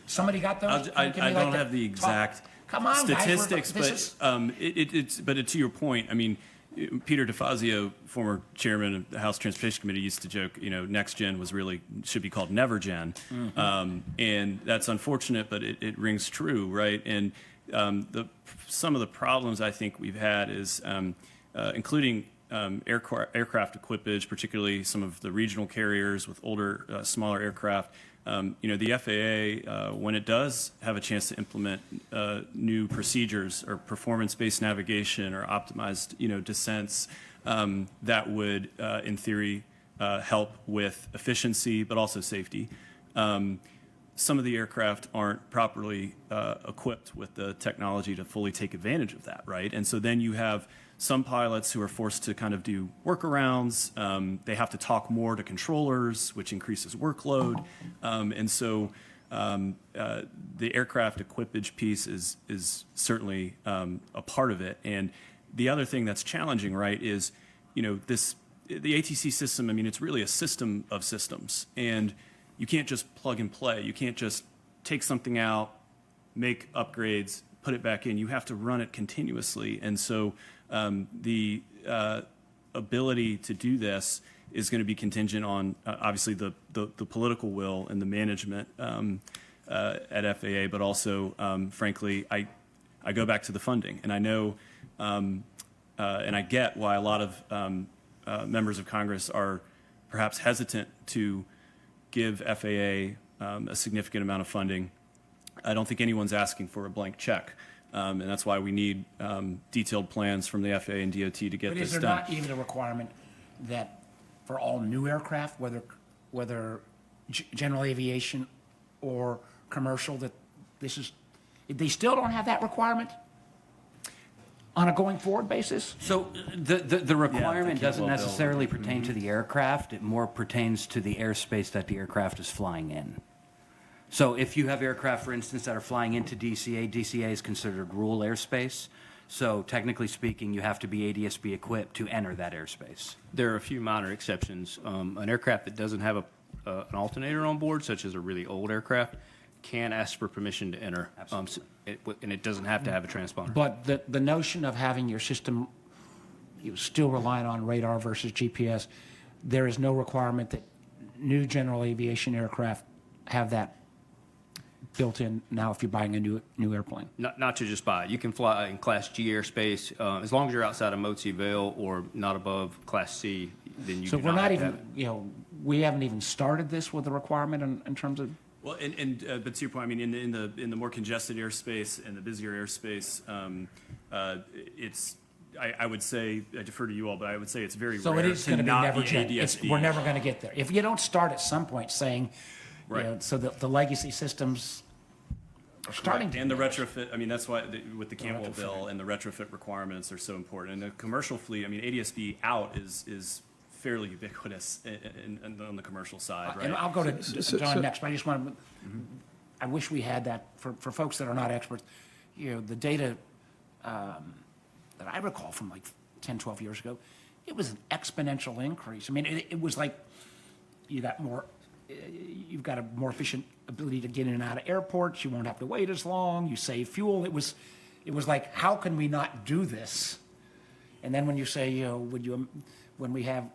somebody got those? I Give me don't like have the exact Come on, guys, statistics, this is- but to your point, I mean, Peter DeFazio, former chairman of the House Transportation Committee, used to joke, next gen should be called never gen. And that's unfortunate, but it rings true, right? And some of the problems I think we've had is, including aircraft equipage, particularly some of the regional carriers with older, smaller aircraft. The FAA, when it does have a chance to implement new procedures or performance-based navigation or optimized, descents, that would, in theory, help with efficiency, but also safety. Some of the aircraft aren't properly equipped with the technology to fully take advantage of that, right? And so then you have some pilots who are forced to kind of do workarounds. They have to talk more to controllers, which increases workload. And so the aircraft equipage piece is certainly a part of it. And the other thing that's challenging, right, is, the ATC system, I mean, it's really a system of systems. And you can't just plug and play. You can't just take something out, make upgrades, put it back in. You have to run it continuously. And so the ability to do this is going to be contingent on, obviously, the political will and the management at FAA, but also, frankly, I go back to the funding. And I know, and I get why a lot of members of Congress are perhaps hesitant to give FAA a significant amount of funding. I don't think anyone's asking for a blank check. And that's why we need detailed plans from the FAA and DOT to get But this is there done. not even a requirement that for all new aircraft, whether general aviation or commercial, that they still don't have that requirement on a going forward basis? So the requirement thank you. doesn't Well, Bill. necessarily pertain to the aircraft. It more pertains to the airspace that the aircraft is flying in. So if you have aircraft, for instance, that are flying into DCA, DCA is considered rural airspace. So technically speaking, you have to be ADS-B equipped to enter that airspace. There are a few minor exceptions. An aircraft that doesn't have an alternator on board, such as a really old aircraft, can ask for permission to enter, and it doesn't have to have a transponder. But the notion of having your system, still relying on radar versus GPS, there is no requirement that new general aviation aircraft have that built in now if you're buying a new airplane. Not to just buy it. You can fly in Class G airspace as long as you're outside of Motzi Vale or not above Class C. Then you So do we're not have to have even, it. we haven't even started this with the requirement in terms of. Well, but to your point, I mean, in the more congested airspace and the busier airspace, it's I would say, I defer to you all, but I would say it's very So rare it is to going to be not never be gen. ADS-B. We're never going to get there. If you don't start at some point saying, you Right. know, so the legacy systems are starting to. And the retrofit, I mean, that's why with the Cantwell bill and the retrofit requirements are so important. And the commercial fleet, I mean, ADS-B out is fairly ubiquitous on the commercial side, right? And I'll go to John next, but I just want to, I wish we had that for folks that are not experts. You know, the data that I recall from like 10, 12 years ago, it was an exponential increase. I mean, it was like you got more, you've got a more efficient ability to get in and out of airports. You won't have to wait as long. You save fuel. It was like, how can we not do this? And then when you say, you know, when we have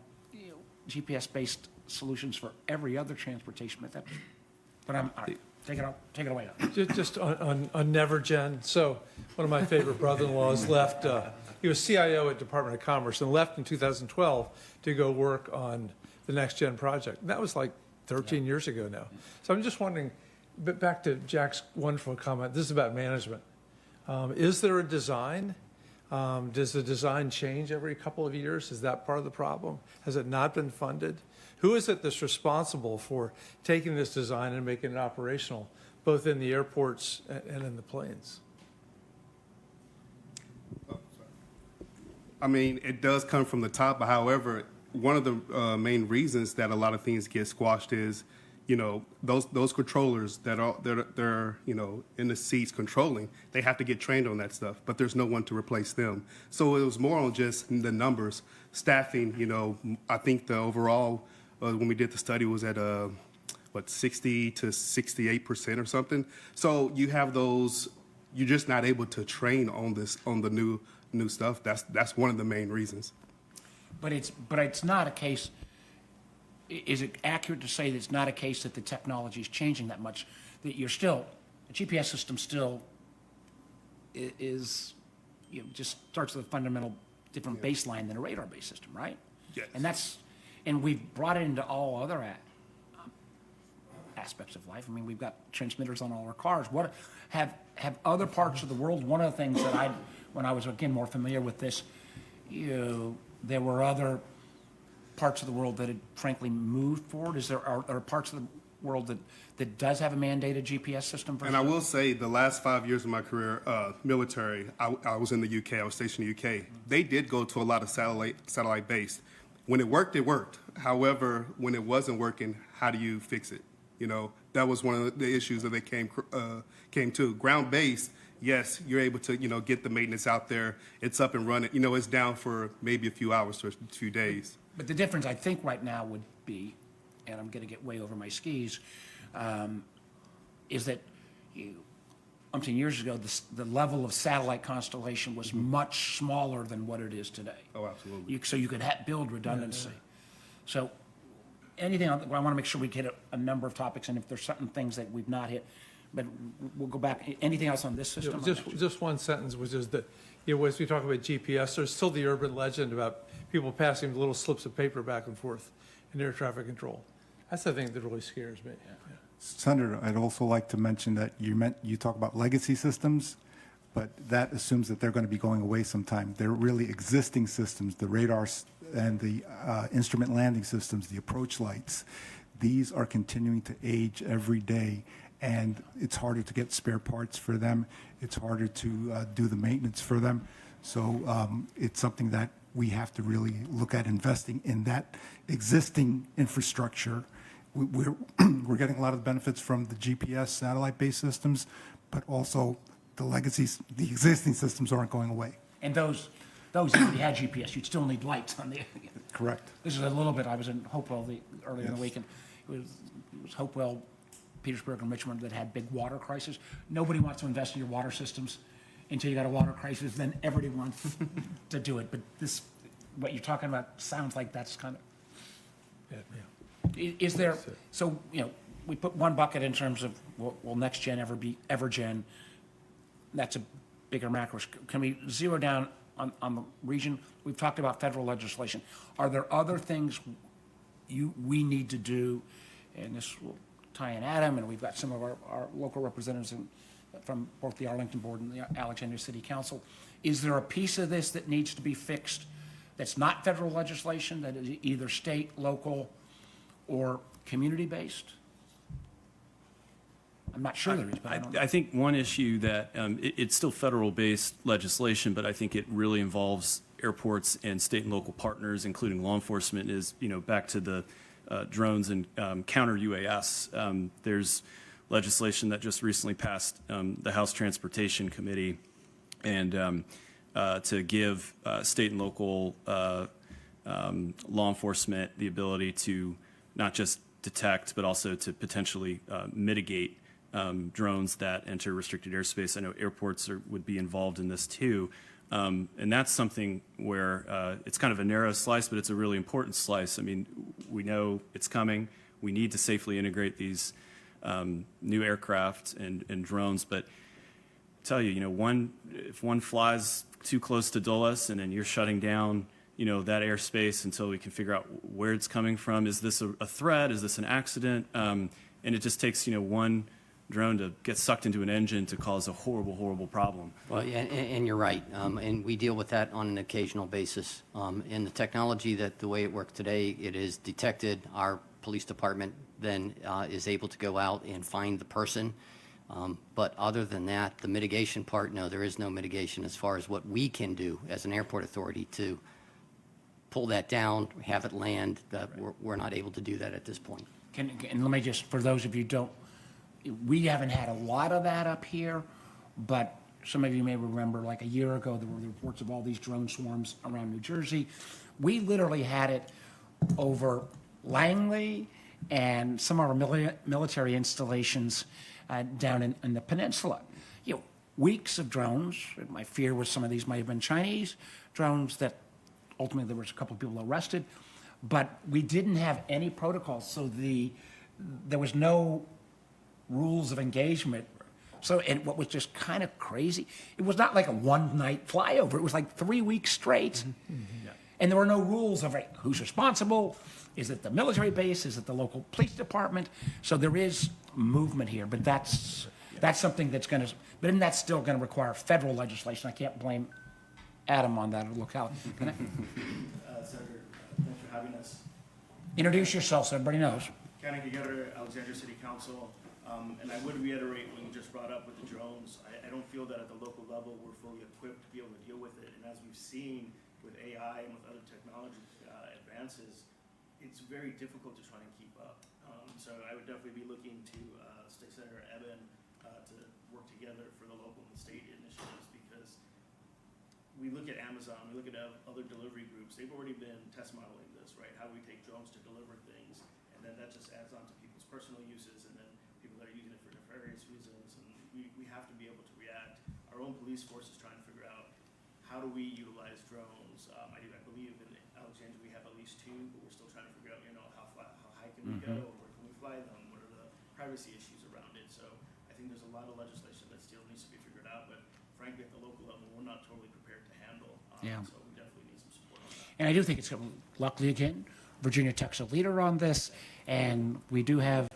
GPS-based solutions for every other transportation method, but all right, take it away now. Just on NeverGen, so one of my favorite brother-in-laws left, he was CIO at Department of Commerce and left in 2012 to go work on the Next Gen project. And that was like 13 years ago now. So I'm just wondering, but back to Jack's wonderful comment, this is about management. Is there a design? Does the design change every couple of years? Is that part of the problem? Has it not been funded? Who is it that's responsible for taking this design and making it operational, both in the airports and in the planes? I mean, it does come from the top, but however, one of the main reasons that a lot of things get squashed is, you know, those controllers that are you know, in the seats controlling, they have to get trained on that stuff, but there's no one to replace them. So it was more on just the numbers, staffing. You know, I think the overall when we did the study was at 60 to 68% or something. So you have those, you're just not able to train on the new stuff. That's one of the main reasons. But it's not a case. Is it accurate to say that it's not a case that the technology is changing that much? That you're still, the GPS system still is, you know, just starts with a fundamental different baseline than a radar-based system, right? Yes. And we've brought it into all other aspects of life. I mean, we've got transmitters on all our cars. What have other parts of the world? One of the things that when I was again more familiar with this, you know, there were other parts of the world that had frankly moved forward. Are parts of the world that does have a mandated GPS system? And I will say, the last 5 years of my career, military, I was in the UK. I was stationed in the UK. They did go to a lot of satellite based. When it worked, it worked. However, when it wasn't working, how do you fix it? You know, that was one of the issues that they came to. Ground based, yes, you're able to, you know, get the maintenance out there. It's up and running. You know, it's down for maybe a few hours or a few days. But the difference, I think, right now would be, and I'm going to get way over my skis, is that umpteen years ago, the level of satellite constellation was much smaller than what it is today. Oh, absolutely. So you could build redundancy. So anything, I want to make sure we hit a number of topics, and if there's certain things that we've not hit, but we'll go back. Anything else on this system? Just one sentence, which is that, you know, as we talk about GPS, there's still the urban legend about people passing little slips of paper back and forth in air traffic control. That's the thing that really scares me. Yeah. Senator, I'd also like to mention that you talk about legacy systems, but that assumes that they're going to be going away sometime. They're really existing systems, the radars and the instrument landing systems, the approach lights. These are continuing to age every day, and it's harder to get spare parts for them. It's harder to do the maintenance for them. So it's something that we have to really look at investing in that existing infrastructure. We're getting a lot of benefits from the GPS satellite-based systems, but also the legacies, the existing systems aren't going away. And those if you had GPS, you'd still need lights on the. Correct. This is a little bit. I was in Hopewell earlier in the week, and it was Hopewell, Petersburg, and Richmond that had big water crises. Nobody wants to invest in your water systems until you got a water crisis. Then everybody wants to do it. But what you're talking about sounds like that's kind of. Is there, so, you know, we put one bucket in terms of, will Next Gen ever be Evergen? That's a bigger macro. Can we zero down on the region? We've talked about federal legislation. Are there other things we need to do? And this will tie in Adam, and we've got some of our local representatives from both the Arlington Board and the Alexandria City Council. Is there a piece of this that needs to be fixed that's not federal legislation, that is either state, local, or community-based? I'm not sure there is, but I don't know. I think one issue that it's still federal-based legislation, but I think it really involves airports and state and local partners, including law enforcement, is, back to the drones and counter UAS. There's legislation that just recently passed the House Transportation Committee, and to give state and local law enforcement the ability to not just detect, but also to potentially mitigate drones that enter restricted airspace. I know airports would be involved in this too. And that's something where it's kind of a narrow slice, but it's a really important slice. I mean, we know it's coming. We need to safely integrate these new aircraft and drones. But I tell you, if one flies too close to Dulles and then you're shutting down, that airspace until we can figure out where it's coming from. Is this a threat? Is this an accident? And it just takes, one drone to get sucked into an engine to cause a horrible, horrible problem. Well, yeah, and you're right, and we deal with that on an occasional basis. In the technology the way it works today, it is detected. Our police department then is able to go out and find the person. But other than that, the mitigation part, no, there is no mitigation as far as what we can do as an airport authority to pull that down, have it land. We're not able to do that at this point. And let me just, for those of you who don't, we haven't had a lot of that up here, but some of you may remember, like a year ago, there were reports of all these drone swarms around New Jersey. We literally had it over Langley and some of our military installations down in the peninsula. Weeks of drones. My fear was some of these might have been Chinese drones that ultimately there was a couple of people arrested, but we didn't have any protocols, so there was no rules of engagement. So, and what was just kind of crazy, it was not like a one-night flyover. It was like 3 weeks straight. And there were no rules of who's responsible. Is it the military base? Is it the local police department? So there is movement here, but that's something that's going to, but then that's still going to require federal legislation. I can't blame Adam on that or locality. Senator, thanks for having us. Introduce yourself so everybody knows. County Together, Alexandria City Council. And I would reiterate what you just brought up with the drones. I don't feel that at the local level we're fully equipped to be able to deal with it. And as we've seen with AI and with other technology advances, it's very difficult to try and keep up. So I would definitely be looking to State Senator Eben to work together for the local and state initiatives, because we look at Amazon, we look at other delivery groups. They've already been test modeling this, right? How do we take drones to deliver things? And then that just adds on to people's personal uses, and then people that are using it for nefarious reasons. And we have to be able to react. Our own police force is trying to figure out how do we utilize drones. I believe in Alexandria we have at least 2, but we're still trying to figure out, how high can we go? Where can we fly them? What are the privacy issues around it? So I think there's a lot of legislation that still needs to be figured out. But frankly, at the local level, we're not totally prepared to handle. So we definitely need some support on that. And I do think it's going to, luckily again, Virginia Tech's a leader on this, and we do have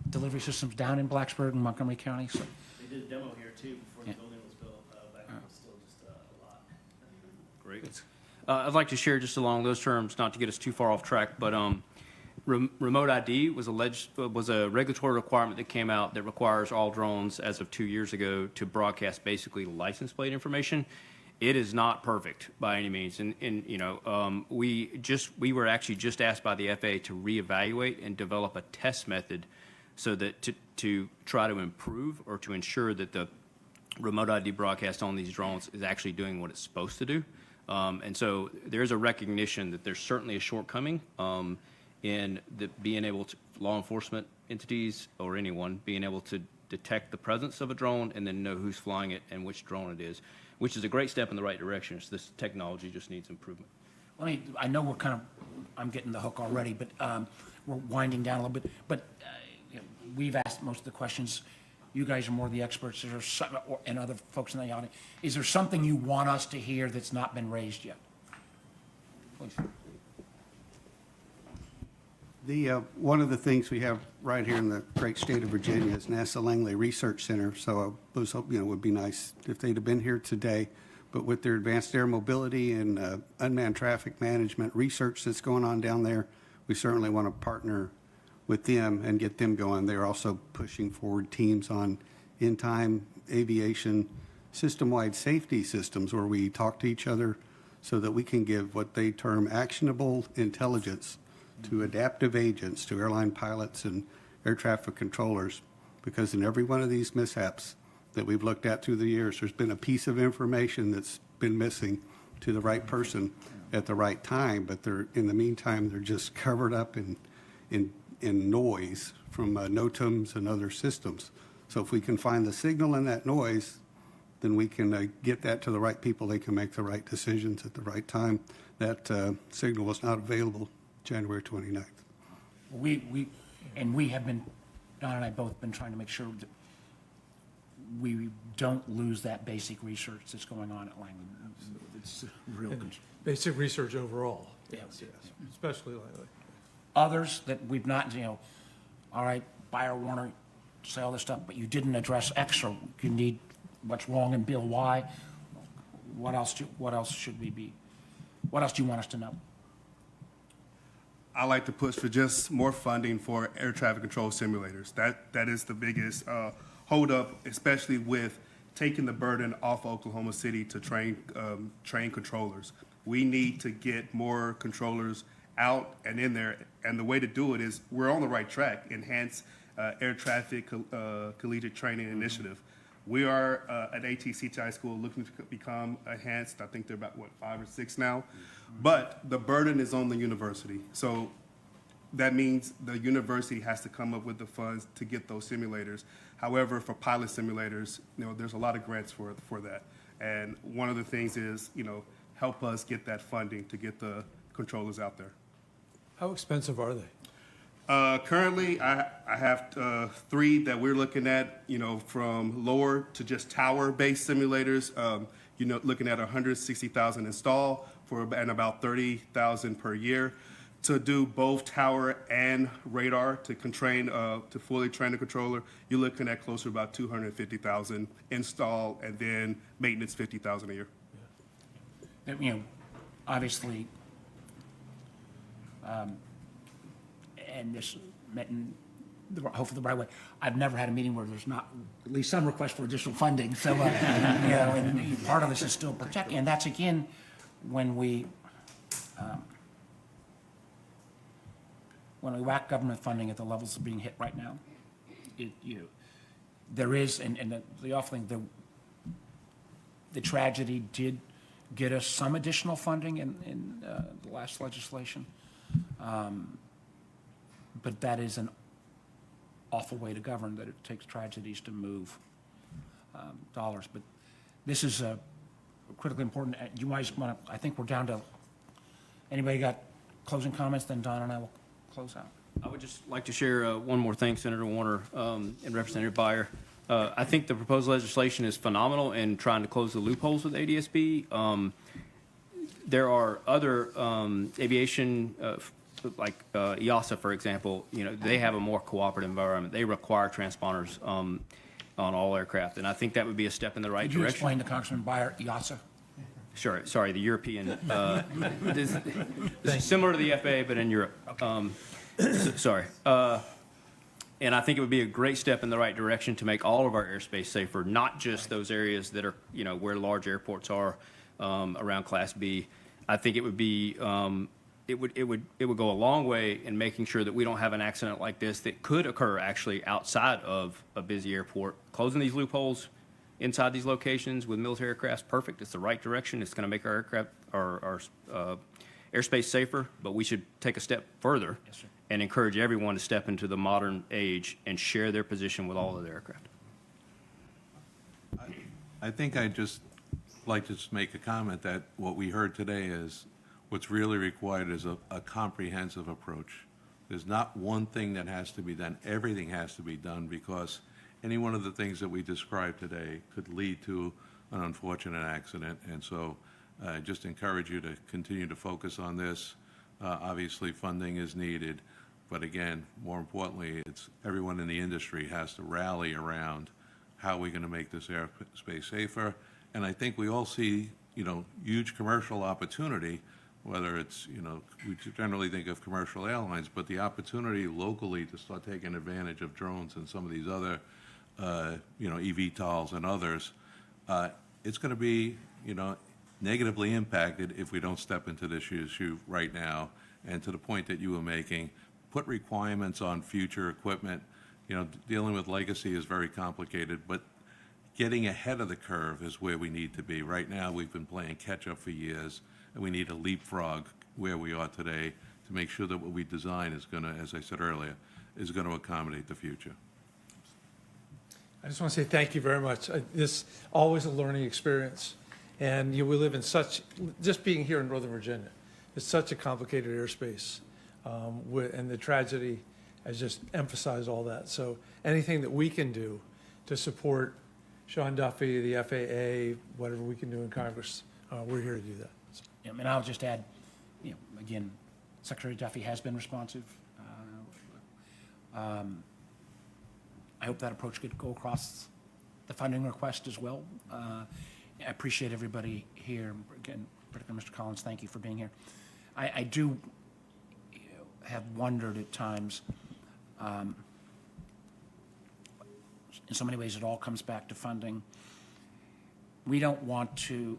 delivery systems down in Blacksburg and Montgomery County. So They did a demo here too before the building was built. Back then it was still just a lot. Great. I'd like to share just along those terms, not to get us too far off track, but remote ID was a regulatory requirement that came out that requires all drones as of 2 years ago to broadcast basically license plate information. It is not perfect by any means, and we were actually just asked by the FAA to reevaluate and develop a test method so that to try to improve or to ensure that the remote ID broadcast on these drones is actually doing what it's supposed to do. And so there's a recognition that there's certainly a shortcoming in being able to, law enforcement entities or anyone being able to detect the presence of a drone and then know who's flying it and which drone it is, which is a great step in the right direction. So this technology just needs improvement. I know we're kind of, I'm getting the hook already, but we're winding down a little bit. But we've asked most of the questions. You guys are more the experts. Is there some, and other folks in the audience, is there something you want us to hear that's not been raised yet? Please. One of the things we have right here in the great state of Virginia is NASA Langley Research Center. So I was hoping, it would be nice if they'd have been here today. But with their advanced air mobility and unmanned traffic management research that's going on down there, we certainly want to partner with them and get them going. They're also pushing forward teams on in-time aviation system-wide safety systems where we talk to each other so that we can give what they term actionable intelligence to adaptive agents, to airline pilots and air traffic controllers. Because in every one of these mishaps that we've looked at through the years, there's been a piece of information that's been missing to the right person at the right time, but in the meantime, they're just covered up in noise from NOTAMs and other systems. So if we can find the signal in that noise, then we can get that to the right people. They can make the right decisions at the right time. That signal was not available January 29th. We have been, Don and I both been trying to make sure that we don't lose that basic research that's going on at Langley. It's real. Basic research overall. Yes. Especially Langley. Others that we've not, all right, Bayer, Warner, say all this stuff, but you didn't address X, or you need what's wrong in Bill Y. What else should we be? What else do you want us to know? I like to push for just more funding for air traffic control simulators. That is the biggest holdup, especially with taking the burden off Oklahoma City to train controllers. We need to get more controllers out and in there, and the way to do it is we're on the right track. Enhanced Air Traffic Collegiate Training Initiative. We are at ATC High School looking to become enhanced. I think they're about, 5 or 6 now? But the burden is on the university. So that means the university has to come up with the funds to get those simulators. However, for pilot simulators, there's a lot of grants for that. And one of the things is, help us get that funding to get the controllers out there. How expensive are they? Currently, I have 3 that we're looking at, from lower to just tower-based simulators, looking at $160,000 install and about $30,000 per year. To do both tower and radar to fully train the controller, you're looking at closer to about $250,000 install, and then maintenance $50,000 a year. Obviously, and this hopefully the right way. I've never had a meeting where there's not at least some request for additional funding. So, and part of this is still protecting, and that's again when we whack government funding at the levels of being hit right now. There is, and the awful thing, the tragedy did get us some additional funding in the last legislation. But that is an awful way to govern, that it takes tragedies to move dollars. But this is critically important. You guys want to, I think we're down to, anybody got closing comments? Then Don and I will close out. I would just like to share one more thing, Senator Warner and Representative Beyer. I think the proposed legislation is phenomenal in trying to close the loopholes with ADSB. There are other aviation, like EASA, for example, they have a more cooperative environment. They require transponders on all aircraft, and I think that would be a step in the right Could you direction. explain to Congressman Beyer, EASA? Sure. Sorry, the European. This is similar to the FAA, but in Europe. Sorry. And I think it would be a great step in the right direction to make all of our airspace safer, not just those areas that are, where large airports are around Class B. I think it would be, it would go a long way in making sure that we don't have an accident like this that could occur actually outside of a busy airport. Closing these loopholes inside these locations with military aircraft is perfect. It's the right direction. It's going to make our aircraft, our airspace safer, but we should take a step further and encourage everyone to step into the modern age and share their position with all of their aircraft. I think I'd just like to make a comment that what we heard today is what's really required is a comprehensive approach. There's not one thing that has to be done. Everything has to be done, because any one of the things that we described today could lead to an unfortunate accident. And so I just encourage you to continue to focus on this. Obviously, funding is needed, But again, more importantly, it's everyone in the industry has to rally around how we're going to make this airspace safer. And I think we all see, huge commercial opportunity, whether it's, we generally think of commercial airlines, but the opportunity locally to start taking advantage of drones and some of these other, eVTOLs and others, it's going to be, negatively impacted if we don't step into this issue right now. And to the point that you were making, put requirements on future equipment. Dealing with legacy is very complicated, but getting ahead of the curve is where we need to be. Right now, we've been playing catch-up for years, and we need to leapfrog where we are today to make sure that what we design is going to, as I said earlier, is going to accommodate the future. I just want to say thank you very much. This always a learning experience. And we live in just being here in Northern Virginia, it's such a complicated airspace. And the tragedy has just emphasized all that. So anything that we can do to support Sean Duffy, the FAA, whatever we can do in Congress, we're here to do that. So. Yeah, and I'll just add, again, Secretary Duffy has been responsive. I hope that approach could go across the funding request as well. I appreciate everybody here. Again, particularly Mr. Collins, thank you for being here. I do have wondered at times, in so many ways it all comes back to funding. We don't want to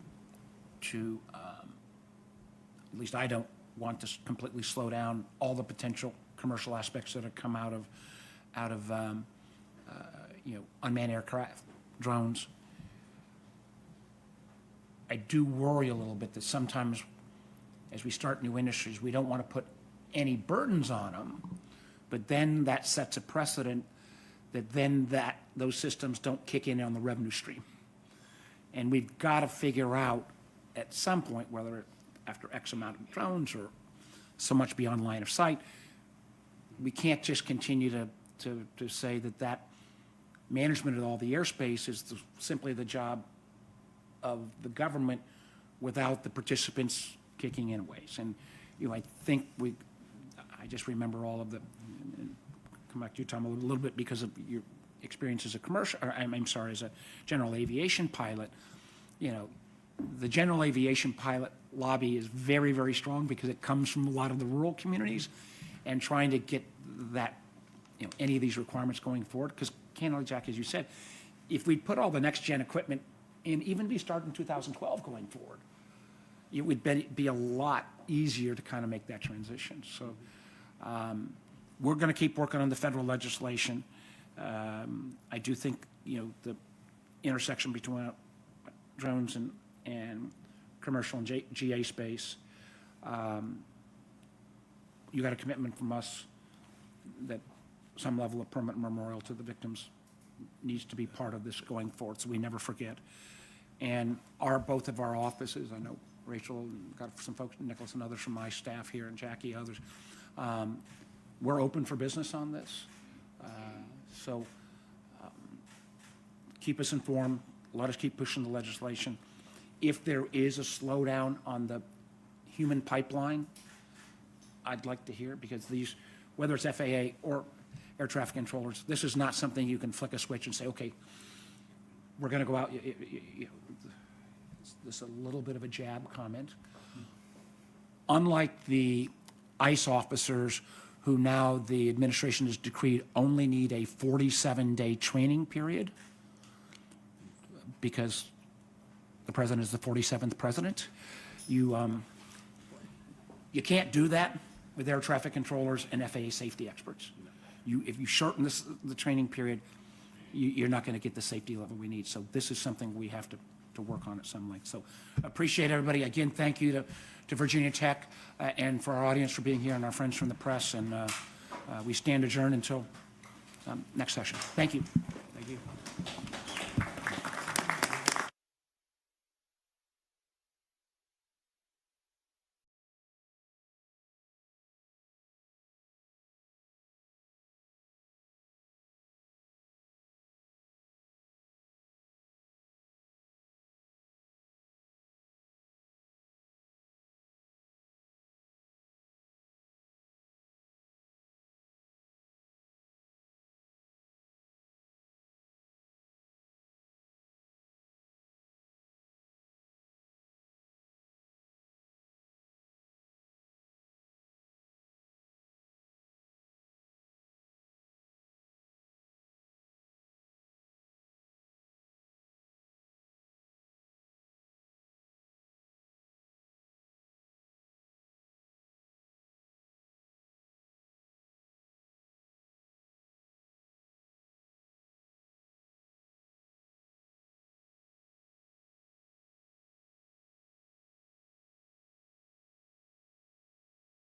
at least I don't want to completely slow down all the potential commercial aspects that have come out of unmanned aircraft, drones. I do worry a little bit that sometimes as we start new industries, we don't want to put any burdens on them, but then that sets a precedent that those systems don't kick in on the revenue stream. And we've got to figure out at some point, whether after X amount of drones or so much beyond line of sight, we can't just continue to say that management of all the airspace is simply the job of the government without the participants kicking in ways. And, I think I just remember all of the, and come back to you, Tom, a little bit because of your experience as a as a general aviation pilot. The general aviation pilot lobby is very, very strong because it comes from a lot of the rural communities, and trying to get that, any of these requirements going forward, because candidly, Jack, as you said, if we put all the next gen equipment in, even be starting in 2012 going forward, it would be a lot easier to kind of make that transition. So we're going to keep working on the federal legislation. I do think, the intersection between drones and commercial and GA space, you got a commitment from us that some level of permanent memorial to the victims needs to be part of this going forward, so we never forget. And both of our offices, I know Rachel, and got some folks, Nicholas and others from my staff here, and Jackie, others, we're open for business on this. So keep us informed. Let us keep pushing the legislation. If there is a slowdown on the human pipeline, I'd like to hear, because these, whether it's FAA or air traffic controllers, this is not something you can flick a switch and say, okay, we're going to go out. This is a little bit of a jab comment. Unlike the ICE officers who now the administration has decreed only need a 47-day training period because the president is the 47th president, you can't do that with air traffic controllers and FAA safety experts. If you shorten the training period, you're not going to get the safety level we need. So this is something we have to work on at some length. So appreciate everybody. Again, thank you to Virginia Tech and for our audience for being here, and our friends from the press. And we stand adjourned until next session. Thank you. Thank you.